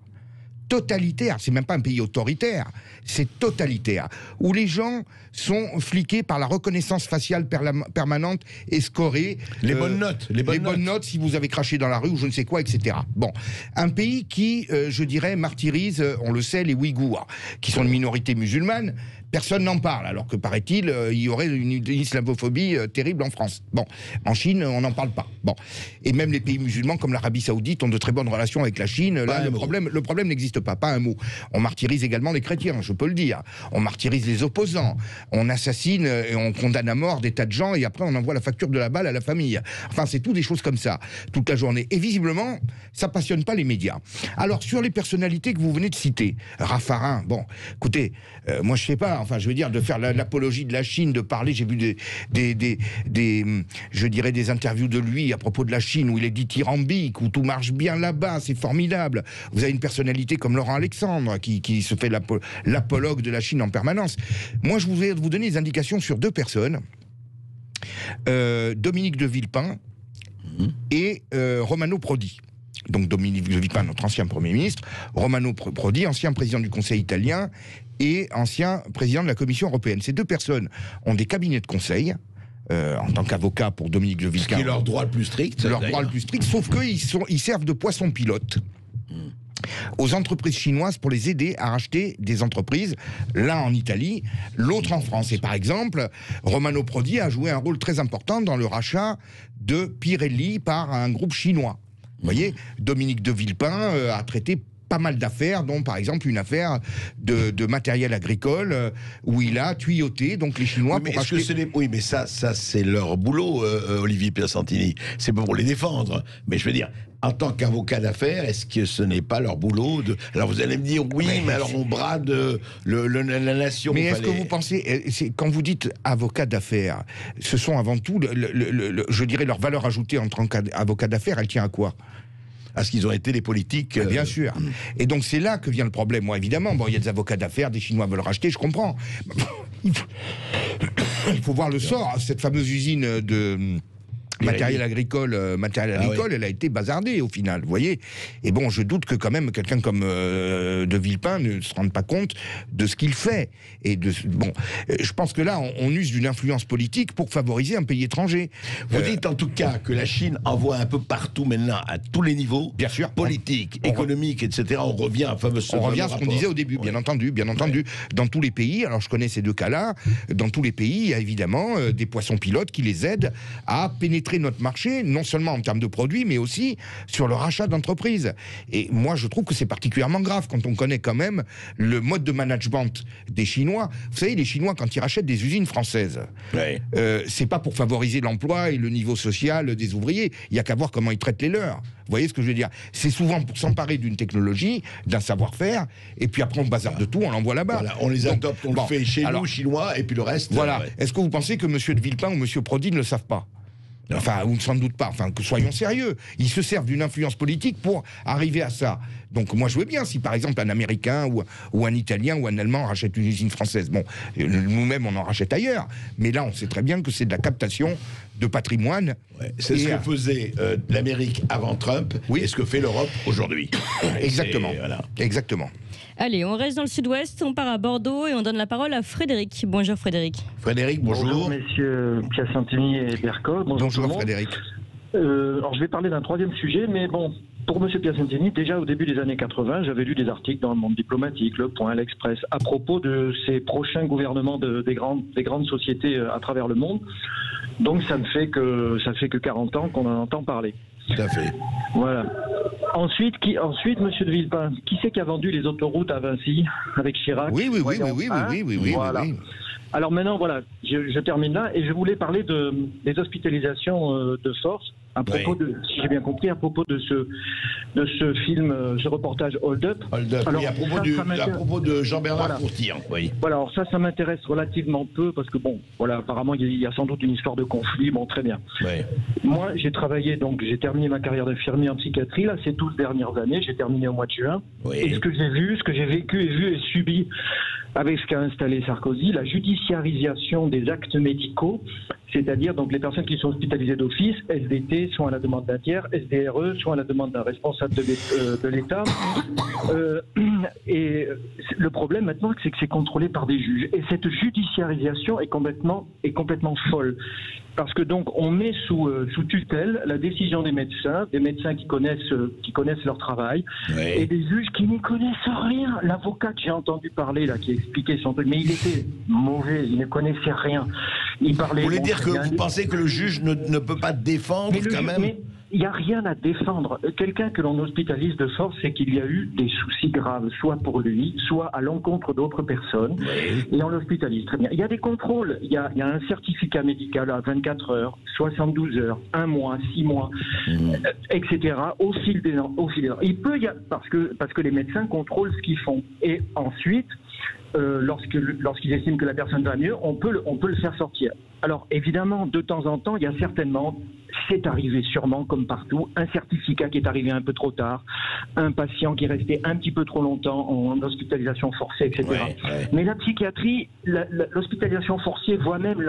Totalitaire, c'est même pas un pays autoritaire, c'est totalitaire, où les gens sont fliqués par la reconnaissance faciale permanente et scorée. Les bonnes notes. Les bonnes notes si vous avez craché dans la rue ou je ne sais quoi, etc. Bon, un pays qui, je dirais, martyrise, on le sait, les Ouïghours, qui sont une minorité musulmane. Personne n'en parle, alors que, paraît-il, il y aurait une islamophobie terrible en France. Bon, en Chine, on n'en parle pas. Bon, et même les pays musulmans, comme l'Arabie Saoudite, ont de très bonnes relations avec la Chine. Là, le problème n'existe pas, pas un mot. On martyrise également les chrétiens, je peux le dire. On martyrise les opposants. On assassine et on condamne à mort des tas de gens, et après on envoie la facture de la balle à la famille. Enfin, c'est tout des choses comme ça, toute la journée. Et visiblement, ça passionne pas les médias. Alors, sur les personnalités que vous venez de citer, Raffarin, bon, écoutez, moi je sais pas, enfin, je veux dire, de faire l'apologie de la Chine, de parler, j'ai vu je dirais, des interviews de lui à propos de la Chine, où il est dithyrambique, où tout marche bien là-bas, c'est formidable. Vous avez une personnalité comme Laurent Alexandre, qui se fait l'apologue de la Chine en permanence. Moi, je vais vous donner des indications sur deux personnes. Dominique de Villepin et Romano Prodi. Donc Dominique de Villepin, notre ancien Premier ministre, Romano Prodi, ancien président du Conseil italien et ancien président de la Commission européenne. Ces deux personnes ont des cabinets de conseil, en tant qu'avocat pour Dominique de Villepin. Ce qui est leur droit le plus strict. Leur droit le plus strict, sauf qu'ils servent de poisson pilote aux entreprises chinoises pour les aider à racheter des entreprises, l'un en Italie, l'autre en France. Et par exemple, Romano Prodi a joué un rôle très important dans le rachat de Pirelli par un groupe chinois. Vous voyez, Dominique de Villepin a traité pas mal d'affaires, dont par exemple une affaire de matériel agricole où il a tuyauté donc les Chinois pour acheter... Oui, mais ça c'est leur boulot, Olivier Piacentini. C'est pas pour les défendre. Mais je veux dire, en tant qu'avocat d'affaires, est-ce que ce n'est pas leur boulot de... Alors vous allez me dire, oui, mais alors on brade la nation. Mais est-ce que vous pensez, quand vous dites avocat d'affaires, ce sont avant tout, je dirais, leur valeur ajoutée en tant qu'avocat d'affaires, elle tient à quoi ? À ce qu'ils ont été les politiques. Bien sûr. Et donc c'est là que vient le problème. Moi, évidemment, bon, il y a des avocats d'affaires, des Chinois veulent racheter, je comprends. Il faut voir le sort. Cette fameuse usine matériel agricole, elle a été bazardée au final, vous voyez. Et bon, je doute que quand même quelqu'un comme De Villepin ne se rende pas compte de ce qu'il fait. Et je pense que là, on use d'une influence politique pour favoriser un pays étranger. Vous dites en tout cas que la Chine envoie un peu partout maintenant, à tous les niveaux, bien sûr, politique, économique, etc. On revient à ce qu'on disait au début, bien entendu. Dans tous les pays, alors je connais ces deux cas-là, dans tous les pays, il y a évidemment des poissons pilotes qui les aident à pénétrer notre marché, non seulement en termes de produits, mais aussi sur le rachat d'entreprises. Et moi, je trouve que c'est particulièrement grave quand on connaît quand même le mode de management des Chinois. Vous savez, les Chinois, quand ils rachètent des usines françaises, c'est pas pour favoriser l'emploi et le niveau social des ouvriers. Il y a qu'à voir comment ils traitent les leurs. Vous voyez ce que je veux dire? C'est souvent pour s'emparer d'une technologie, d'un savoir-faire, et puis après on bazarde de tout, on l'envoie là-bas. Voilà, on les adopte, on le fait chez nous, Chinois, et puis le reste... Voilà. Est-ce que vous pensez que M. De Villepin ou M. Prodi ne le savent pas? Enfin, ou sans doute pas. Enfin, que soyons sérieux. Ils se servent d'une influence politique pour arriver à ça. Donc, moi, je veux bien si, par exemple, un Américain ou un Italien ou un Allemand rachète une usine française. Bon, nous-mêmes, on en rachète ailleurs. Mais là, on sait très bien que c'est de la captation de patrimoine. C'est ce que faisait l'Amérique avant Trump et ce que fait l'Europe aujourd'hui. Exactement. Exactement. Allez, on reste dans le sud-ouest, on part à Bordeaux et on donne la parole à Frédéric. Bonjour Frédéric. Frédéric, bonjour. Bonjour messieurs Piacentini et Bercoff. Bonjour Frédéric. Alors je vais parler d'un troisième sujet, mais bon, pour monsieur Piacentini, déjà au début des années 80, j'avais lu des articles dans le Monde diplomatique, Le Point, l'Express, à propos de ces prochains gouvernements des grandes sociétés à travers le monde. Donc ça fait que 40 ans qu'on en entend parler. Tout à fait. Voilà. Ensuite, monsieur De Villepin, qui c'est qui a vendu les autoroutes à Vinci avec Chirac? Oui. Voilà. Alors maintenant, voilà, je termine là et je voulais parler des hospitalisations de force à propos de, si j'ai bien compris, à propos de ce film, ce reportage Hold Up. Alors, oui, à propos de Jean-Bernard Courtier. Oui. Voilà, alors ça m'intéresse relativement peu parce que bon, voilà, apparemment il y a sans doute une histoire de conflit. Bon, très bien. Oui. Moi, j'ai terminé ma carrière d'infirmier en psychiatrie là ces 12 dernières années. J'ai terminé au mois de juin. Oui. Et ce que j'ai vécu et vu et subi avec ce qu'a installé Sarkozy, la judiciarisation des actes médicaux, c'est-à-dire donc les personnes qui sont hospitalisées d'office, SDT, soit à la demande d'un tiers, SDRE, soit à la demande d'un responsable de l'État. Et le problème maintenant, c'est que c'est contrôlé par des juges. Et cette judiciarisation est complètement folle. Parce que donc on met sous tutelle la décision des médecins qui connaissent leur travail, et des juges qui n'y connaissent rien. L'avocat que j'ai entendu parler là, qui expliquait son truc, mais il était mauvais, il ne connaissait rien. Il parlait. Vous voulez dire que vous pensez que le juge ne peut pas défendre quand même? Mais il n'y a rien à défendre. Quelqu'un que l'on hospitalise de force, c'est qu'il y a eu des soucis graves, soit pour lui, soit à l'encontre d'autres personnes, et on l'hospitalise. Très bien. Il y a des contrôles. Il y a un certificat médical à 24 heures, 72 heures, 1 mois, 6 mois, etc. Au fil des ans. Il peut y avoir, parce que les médecins contrôlent ce qu'ils font. Et ensuite, lorsqu'ils estiment que la personne va mieux, on peut le faire sortir. Alors évidemment, de temps en temps, il y a certainement, c'est arrivé sûrement comme partout, un certificat qui est arrivé un peu trop tard, un patient qui est resté un petit peu trop longtemps en hospitalisation forcée, etc. Mais la psychiatrie, l'hospitalisation forcée, voire même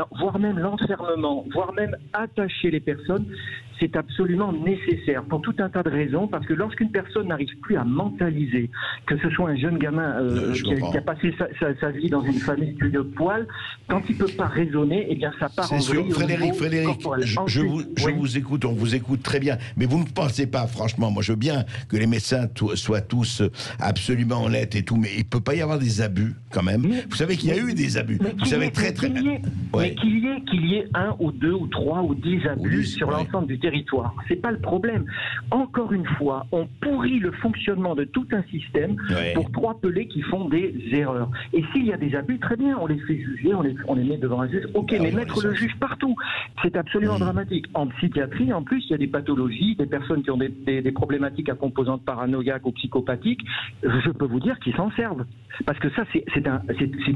l'enfermement, voire même attacher les personnes, c'est absolument nécessaire pour tout un tas de raisons, parce que lorsqu'une personne n'arrive plus à mentaliser, que ce soit un jeune gamin qui a passé sa vie dans une famille de poil, quand il ne peut pas raisonner, eh bien ça part en vrille. Frédéric, je vous écoute, on vous écoute très bien, mais vous ne pensez pas, franchement, moi je veux bien que les médecins soient tous absolument honnêtes et tout, mais il ne peut pas y avoir des abus quand même. Vous savez qu'il y a eu des abus. Vous savez mais qu'il y ait 1 ou 2 ou 3 ou 10 abus sur l'ensemble du territoire, c'est pas le problème. Encore une fois, on pourrit le fonctionnement de tout un système pour 3 pelés qui font des erreurs. Et s'il y a des abus, très bien, on les fait juger, on les met devant un juge. Ok, mais mettre le juge partout, c'est absolument dramatique. En psychiatrie, en plus, il y a des pathologies, des personnes qui ont des problématiques à composante paranoïaque ou psychopathique. Je peux vous dire qu'ils s'en servent. Parce que ça, c'est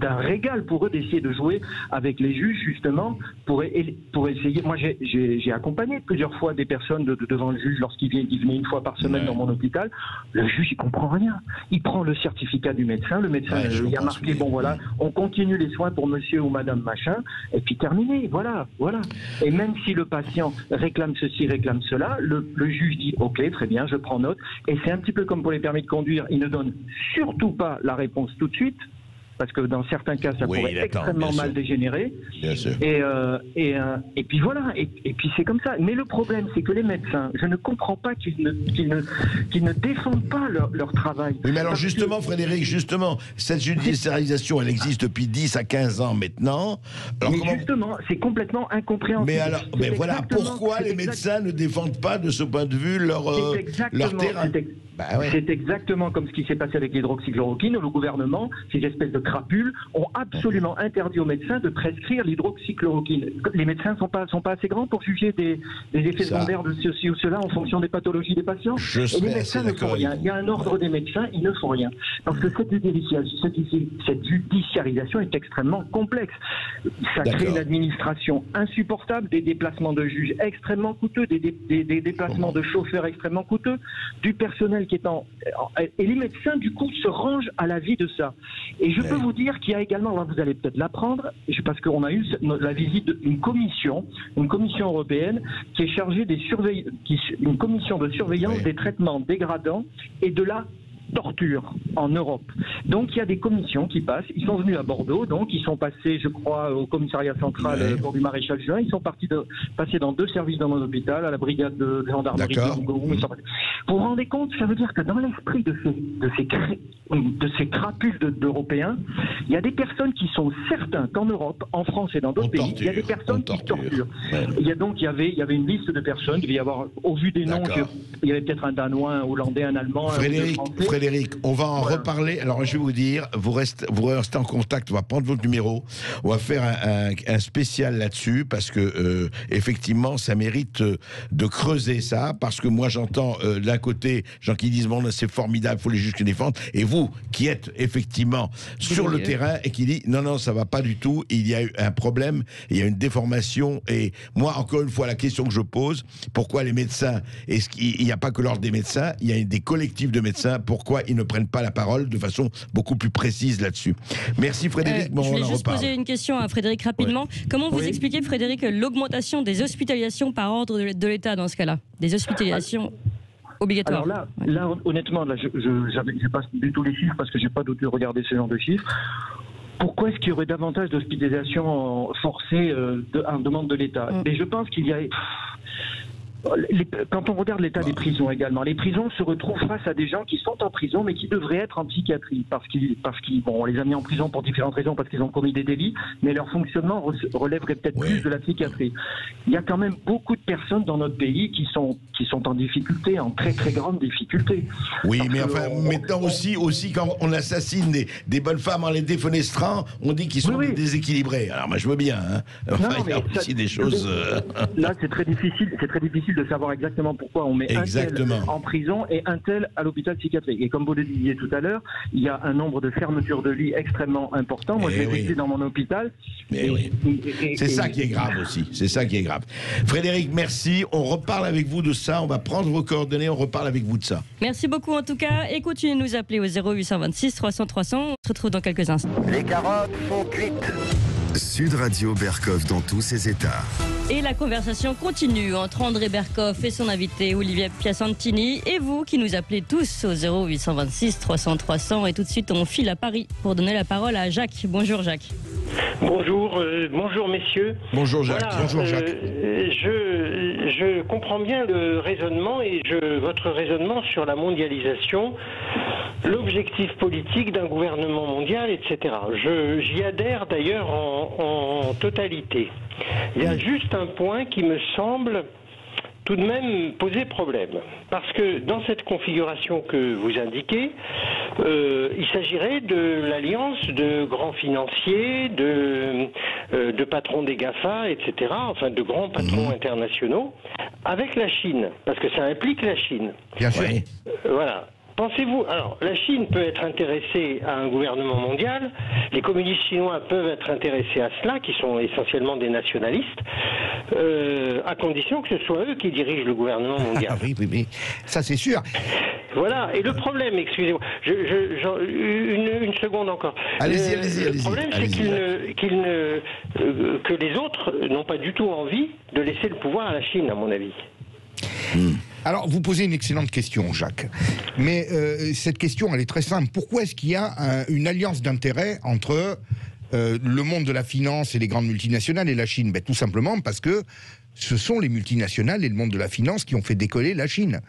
un régal pour eux d'essayer de jouer avec les juges, justement, pour essayer. Moi, j'ai accompagné plusieurs fois des personnes devant le juge lorsqu'il venait une fois par semaine dans mon hôpital. Le juge, il comprend rien. Il prend le certificat du médecin. Le médecin, il y a marqué, bon voilà, on continue les soins pour monsieur ou madame machin, et puis terminé. Voilà. Et même si le patient réclame ceci, réclame cela, le juge dit, ok, très bien, je prends note. Et c'est un petit peu comme pour les permis de conduire. Il ne donne surtout pas la réponse tout de suite, parce que dans certains cas, ça pourrait extrêmement mal dégénérer. Bien sûr. Et puis voilà, et puis c'est comme ça. Mais le problème, c'est que les médecins, je ne comprends pas qu'ils ne défendent pas leur travail. Oui, mais alors justement, Frédéric, cette judiciarisation, elle existe depuis 10 à 15 ans maintenant. Alors mais justement, c'est complètement incompréhensible. Mais voilà, pourquoi les médecins ne défendent pas de ce point de vue leur terrain? C'est exactement comme ce qui s'est passé avec l'hydroxychloroquine, où le gouvernement, ces espèces de crapules, ont absolument interdit aux médecins de prescrire l'hydroxychloroquine. Les médecins ne sont pas assez grands pour juger des effets secondaires de ceci ou cela en fonction des pathologies des patients. Et les médecins ne font rien. Il y a un ordre des médecins, ils ne font rien. Parce que cette judiciarisation est extrêmement complexe. Ça crée une administration insupportable, des déplacements de juges extrêmement coûteux, des déplacements de chauffeurs extrêmement coûteux, du personnel qui est et les médecins du coup se rangent à la vie de ça. Et je peux vous dire qu'il y a également, vous allez peut-être l'apprendre, parce qu'on a eu la visite d'une commission européenne qui est chargée une commission de surveillance des traitements dégradants et de la torture en Europe. Donc il y a des commissions qui passent, ils sont venus à Bordeaux, donc ils sont passés, je crois, au commissariat central pour du maréchal Juin, ils sont passés dans 2 services dans mon hôpital, à la brigade de gendarmerie de Hougoum. Vous vous rendez compte, ça veut dire que dans l'esprit de ces crapules d'Européens, il y a des personnes qui sont certains qu'en Europe, en France et dans d'autres pays, il y a des personnes qui torturent. Il y avait une liste de personnes, il devait y avoir, au vu des noms, il y avait peut-être un Danois, un Hollandais, un Allemand, Frédéric, on va en reparler. Alors, je vais vous dire, vous restez en contact, on va prendre votre numéro, on va faire un spécial là-dessus, parce que, effectivement, ça mérite de creuser ça, parce que moi, j'entends d'un côté, gens qui disent, bon, c'est formidable, il faut les juges qui défendent, et vous, qui êtes effectivement sur le terrain, et qui dit, non, ça va pas du tout, il y a eu un problème, il y a une déformation, et moi, encore une fois, la question que je pose, pourquoi les médecins, est-ce qu'il n'y a pas que l'ordre des médecins, il y a des collectifs de médecins, pourquoi ils ne prennent pas la parole de façon beaucoup plus précise là-dessus. Merci Frédéric. Je voulais juste poser une question à Frédéric rapidement. Comment vous expliquez, Frédéric, l'augmentation des hospitalisations par ordre de l'État dans ce cas-là? Des hospitalisations obligatoires. Alors là honnêtement, je n'ai pas du tout les chiffres parce que je n'ai pas du tout regardé ce genre de chiffres. Pourquoi est-ce qu'il y aurait davantage d'hospitalisations forcées en demande de l'État? Et je pense qu'il y a... Quand on regarde l'état des prisons également, les prisons se retrouvent face à des gens qui sont en prison mais qui devraient être en psychiatrie parce qu'on les a mis en prison pour différentes raisons, parce qu'ils ont commis des délits, mais leur fonctionnement relèverait peut-être plus de la psychiatrie. Il y a quand même beaucoup de personnes dans notre pays qui sont en difficulté, en très très grande difficulté. Oui, mais enfin, maintenant aussi quand on assassine des bonnes femmes en les défenestrant, on dit qu'ils sont déséquilibrés. Alors moi je veux bien, hein. Enfin, il y a aussi des choses... Là c'est très difficile de savoir exactement pourquoi on met un tel en prison et un tel à l'hôpital psychiatrique. Et comme vous le disiez tout à l'heure, il y a un nombre de fermetures de lits extrêmement important. Moi, je l'ai vécu dans mon hôpital. C'est ça qui est grave aussi. C'est ça qui est grave. Frédéric, merci. On reparle avec vous de ça. On va prendre vos coordonnées. On reparle avec vous de ça. Merci beaucoup en tout cas. Et continuez de nous appeler au 0826 300 300. On se retrouve dans quelques instants. Les carottes sont cuites. Sud Radio Berkoff dans tous ses états. Et la conversation continue entre André Berkoff et son invité Olivier Piacentini et vous qui nous appelez tous au 0826 300 300. Et tout de suite on file à Paris pour donner la parole à Jacques. Bonjour Jacques. Bonjour messieurs. Bonjour Jacques. Voilà, bonjour Jacques. Je comprends bien le raisonnement et votre raisonnement sur la mondialisation, l'objectif politique d'un gouvernement mondial, etc. J'y adhère d'ailleurs en totalité. Il y a juste un point qui me semble tout de même poser problème. Parce que dans cette configuration que vous indiquez, il s'agirait de l'alliance de grands financiers, de patrons des GAFA, etc., enfin de grands patrons internationaux, avec la Chine, parce que ça implique la Chine. Bien sûr. Voilà. pensez-vous... Alors, la Chine peut être intéressée à un gouvernement mondial, les communistes chinois peuvent être intéressés à cela, qui sont essentiellement des nationalistes, à condition que ce soit eux qui dirigent le gouvernement mondial. Oui, ça c'est sûr. Voilà, et le problème, excusez-moi, une seconde encore. Allez-y. Le problème, c'est que les autres n'ont pas du tout envie de laisser le pouvoir à la Chine, à mon avis. Alors, vous posez une excellente question, Jacques. Mais cette question, elle est très simple. Pourquoi est-ce qu'il y a une alliance d'intérêts entre le monde de la finance et les grandes multinationales et la Chine? Tout simplement parce que ce sont les multinationales et le monde de la finance qui ont fait décoller la Chine.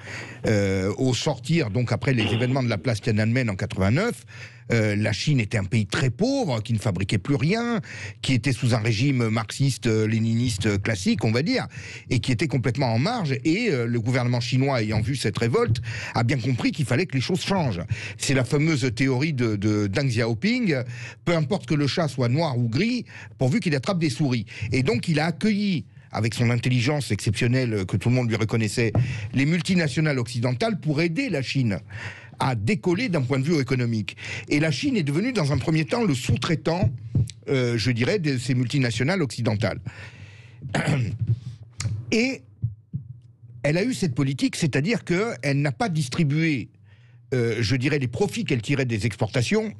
Au sortir, donc après les événements de la place Tiananmen en 89, la Chine était un pays très pauvre, qui ne fabriquait plus rien, qui était sous un régime marxiste-léniniste classique, on va dire, et qui était complètement en marge. Et le gouvernement chinois, ayant vu cette révolte, a bien compris qu'il fallait que les choses changent. C'est la fameuse théorie de Deng Xiaoping, peu importe que le chat soit noir ou gris, pourvu qu'il attrape des souris. Et donc il a accueilli, avec son intelligence exceptionnelle que tout le monde lui reconnaissait, les multinationales occidentales pour aider la Chine à décoller d'un point de vue économique. Et la Chine est devenue, dans un premier temps, le sous-traitant, je dirais, de ces multinationales occidentales. Et elle a eu cette politique, c'est-à-dire qu'elle n'a pas distribué, je dirais, les profits qu'elle tirait des exportations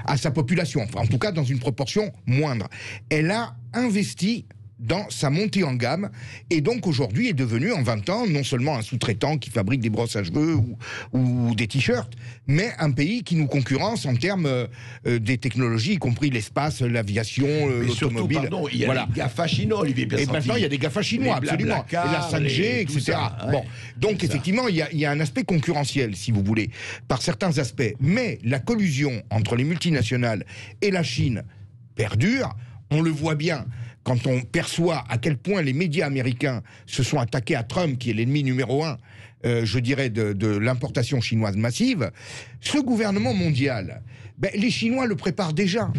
à sa population, enfin, en tout cas dans une proportion moindre. Elle a investi dans sa montée en gamme, et donc aujourd'hui est devenu en 20 ans non seulement un sous-traitant qui fabrique des brosses à cheveux ou des t-shirts, mais un pays qui nous concurrence en termes des technologies, y compris l'espace, l'aviation, l'automobile. Pardon, il y a des GAFA chinois, Olivier Pierre. Et maintenant il y a des GAFA chinois, absolument. Et la 5G, etc. Ça, ouais, bon, donc effectivement il y a un aspect concurrentiel, si vous voulez, par certains aspects. Mais la collusion entre les multinationales et la Chine perdure. On le voit bien quand on perçoit à quel point les médias américains se sont attaqués à Trump, qui est l'ennemi numéro 1, je dirais, de l'importation chinoise massive. Ce gouvernement mondial, les Chinois le préparent déjà.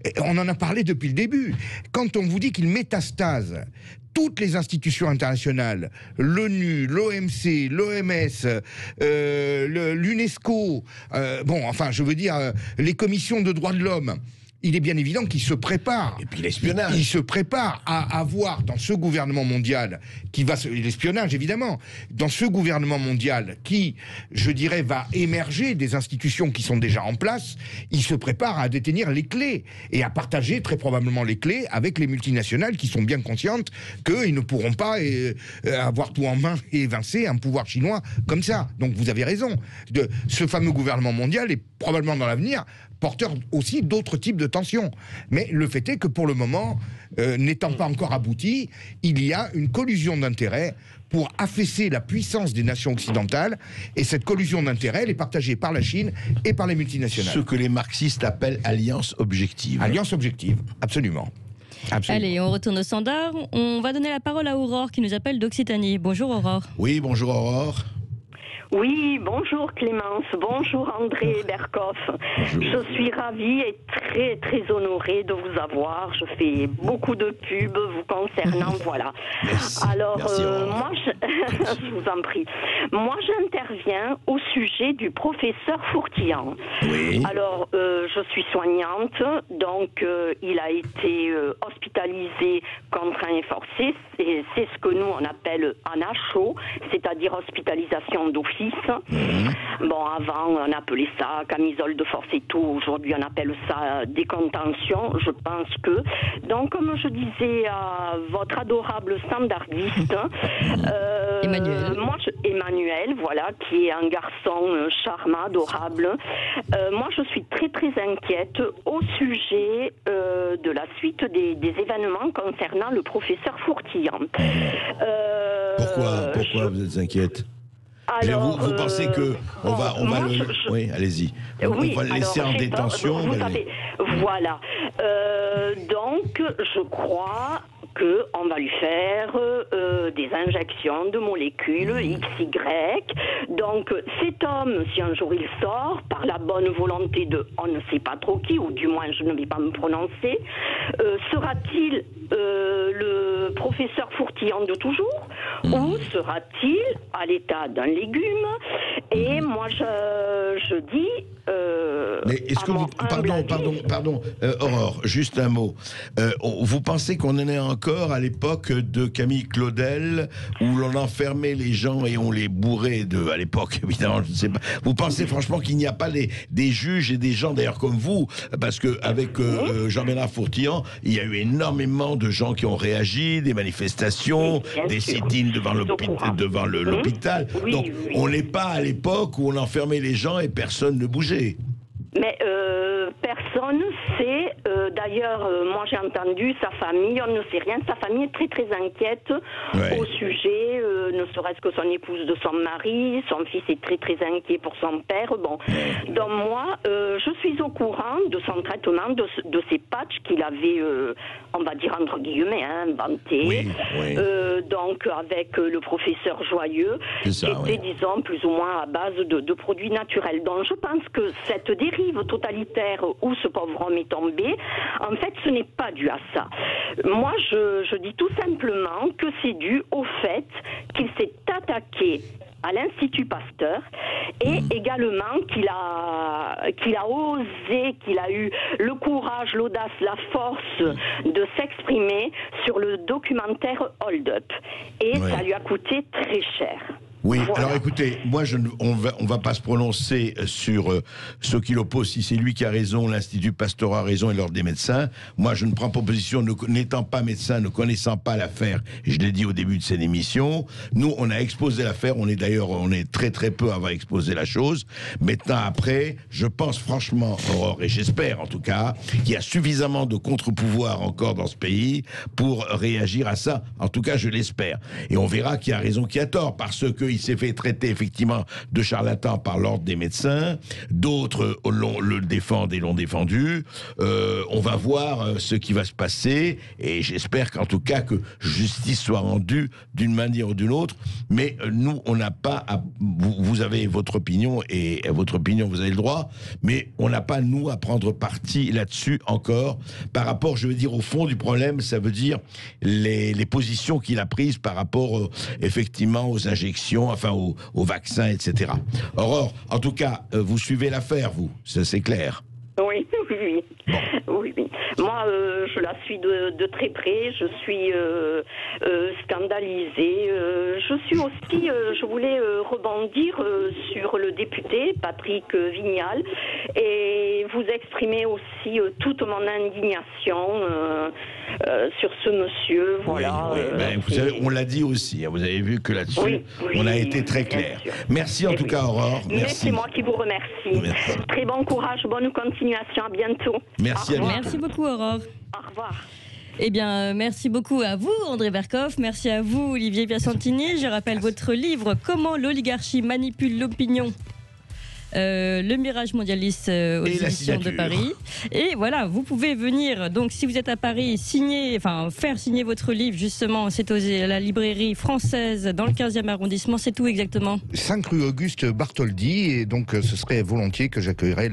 Et on en a parlé depuis le début. Quand on vous dit qu'il métastase toutes les institutions internationales, l'ONU, l'OMC, l'OMS, l'UNESCO, je veux dire, les commissions de droits de l'homme, il est bien évident qu'il se prépare. Et puis l'espionnage. Il se prépare à avoir dans ce gouvernement mondial, l'espionnage évidemment, dans ce gouvernement mondial qui, je dirais, va émerger des institutions qui sont déjà en place, il se prépare à détenir les clés et à partager très probablement les clés avec les multinationales qui sont bien conscientes qu'ils ne pourront pas avoir tout en main et évincer un pouvoir chinois comme ça. Donc vous avez raison. Ce fameux gouvernement mondial est probablement dans l'avenir porteur aussi d'autres types de tensions. Mais le fait est que pour le moment, n'étant pas encore abouti, il y a une collusion d'intérêts pour affaisser la puissance des nations occidentales, et cette collusion d'intérêts, elle est partagée par la Chine et par les multinationales. Ce que les marxistes appellent alliance objective. Alliance objective, absolument. Absolument. Allez, on retourne au standard. On va donner la parole à Aurore qui nous appelle d'Occitanie. Bonjour Aurore. Oui, bonjour Aurore. Oui, bonjour Clémence, bonjour André Berkoff. Bonjour. Je suis ravie et très très honorée de vous avoir. Je fais beaucoup de pubs vous concernant, voilà. Merci. Alors, Merci, moi, je vous en prie. Moi, j'interviens au sujet du professeur Fourtillan. Oui. Alors, je suis soignante, donc il a été hospitalisé contraint et forcé. C'est ce que nous on appelle un HO, c'est-à-dire hospitalisation d'office. Bon, avant, on appelait ça camisole de force et tout. Aujourd'hui, on appelle ça décontention. Je pense que... Donc, comme je disais à votre adorable standardiste... Emmanuel, voilà, qui est un garçon charmant, adorable. Moi, je suis très, très inquiète au sujet de la suite des événements concernant le professeur Fourtillan. Pourquoi vous êtes inquiète? Alors, vous pensez que on va oui, allez-y. Oui, on va le laisser en détention. Voilà. Donc, je crois qu'on va lui faire des injections de molécules XY. Donc, cet homme, si un jour il sort, par la bonne volonté de on ne sait pas trop qui, ou du moins je ne vais pas me prononcer, sera-t-il le professeur Fourtillan de toujours, ou sera-t-il à l'état d'un légume? Et moi, je dis... Mais est-ce que vous... Pardon, Aurore, juste un mot. Vous pensez qu'on en est encore à l'époque de Camille Claudel, où l'on enfermait les gens et on les bourrait à l'époque, évidemment, je ne sais pas. Vous pensez franchement qu'il n'y a pas des juges et des gens, d'ailleurs, comme vous, parce qu'avec Jean-Bernard Fourtillan, il y a eu énormément de gens qui ont réagi, des manifestations, des sit-ins devant l'hôpital. Donc, on n'est pas à l'époque où on enfermait les gens et personne ne bougeait. Mais personne sait. D'ailleurs, moi j'ai entendu sa famille, on ne sait rien. Sa famille est très très inquiète au sujet, ne serait-ce que son épouse de son mari. Son fils est très très inquiet pour son père. Bon, donc moi, je suis au courant de son traitement, de ces patchs qu'il avait, on va dire entre guillemets, inventés. Donc avec le professeur Joyeux, qui était, disons, plus ou moins à base de produits naturels. Donc je pense que cette dérive totalitaire où ce pauvre homme est tombé, en fait, ce n'est pas dû à ça. Moi, je dis tout simplement que c'est dû au fait qu'il s'est attaqué à l'Institut Pasteur et également qu'il a osé, qu'il a eu le courage, l'audace, la force de s'exprimer sur le documentaire Hold Up. Et ça lui a coûté très cher. Oui, alors écoutez, moi on va pas se prononcer sur ce qui l'oppose, si c'est lui qui a raison, l'Institut Pasteur a raison et l'Ordre des médecins. Moi je ne prends pas position, n'étant pas médecin, ne connaissant pas l'affaire, je l'ai dit au début de cette émission, nous on a exposé l'affaire, on est très très peu à avoir exposé la chose. Maintenant après, je pense franchement, Aurore, et j'espère en tout cas, qu'il y a suffisamment de contre-pouvoirs encore dans ce pays pour réagir à ça. En tout cas je l'espère. Et on verra qui a raison, qui a tort, parce que il s'est fait traiter effectivement de charlatan par l'Ordre des médecins, d'autres le défendent et l'ont défendu. On va voir ce qui va se passer et j'espère qu'en tout cas que justice soit rendue d'une manière ou d'une autre. Mais nous, on n'a pas vous avez votre opinion et votre opinion, vous avez le droit, mais on n'a pas, nous, à prendre parti là-dessus encore par rapport, je veux dire, au fond du problème, ça veut dire les positions qu'il a prises par rapport effectivement aux injections, enfin aux vaccins, etc. Aurore, en tout cas, vous suivez l'affaire, vous, ça c'est clair. Oui. Moi, je la suis de très près. Je suis scandalisée. Je suis aussi, je voulais rebondir sur le député Patrick Vignal et vous exprimer aussi toute mon indignation sur ce monsieur. Voilà. Vous savez, on l'a dit aussi. Vous avez vu que là-dessus, on a été très clair. Merci en tout cas, Aurore. Merci. C'est moi qui vous remercie. Merci. Très bon courage, bonne continuation. À bientôt. Merci. Merci beaucoup, Aurore. Au revoir. Eh bien, merci beaucoup à vous, André Berkoff. Merci à vous, Olivier Piacentini. Je rappelle votre livre « Comment l'oligarchie manipule l'opinion ». Le Mirage mondialiste aux éditions de Paris. Et voilà, vous pouvez venir, donc si vous êtes à Paris, faire signer votre livre, justement, c'est à la librairie française dans le 15e arrondissement. C'est où exactement ? 5 rue Auguste Bartholdi, et donc ce serait volontiers que j'accueillerais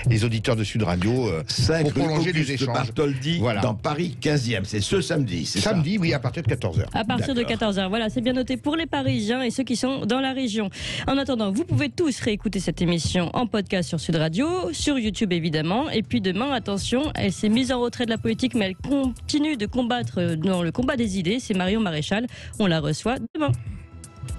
les auditeurs de Sud Radio 5 pour prolonger les échanges. Bartholdi, dans Paris 15e, c'est ce samedi, c'est samedi, ça ? Oui, à partir de 14h. À partir de 14h, voilà, c'est bien noté pour les Parisiens et ceux qui sont dans la région. En attendant, vous pouvez tous réécouter cette émission en podcast sur Sud Radio, sur YouTube évidemment. Et puis demain, attention, elle s'est mise en retrait de la politique, mais elle continue de combattre dans le combat des idées. C'est Marion Maréchal. On la reçoit demain.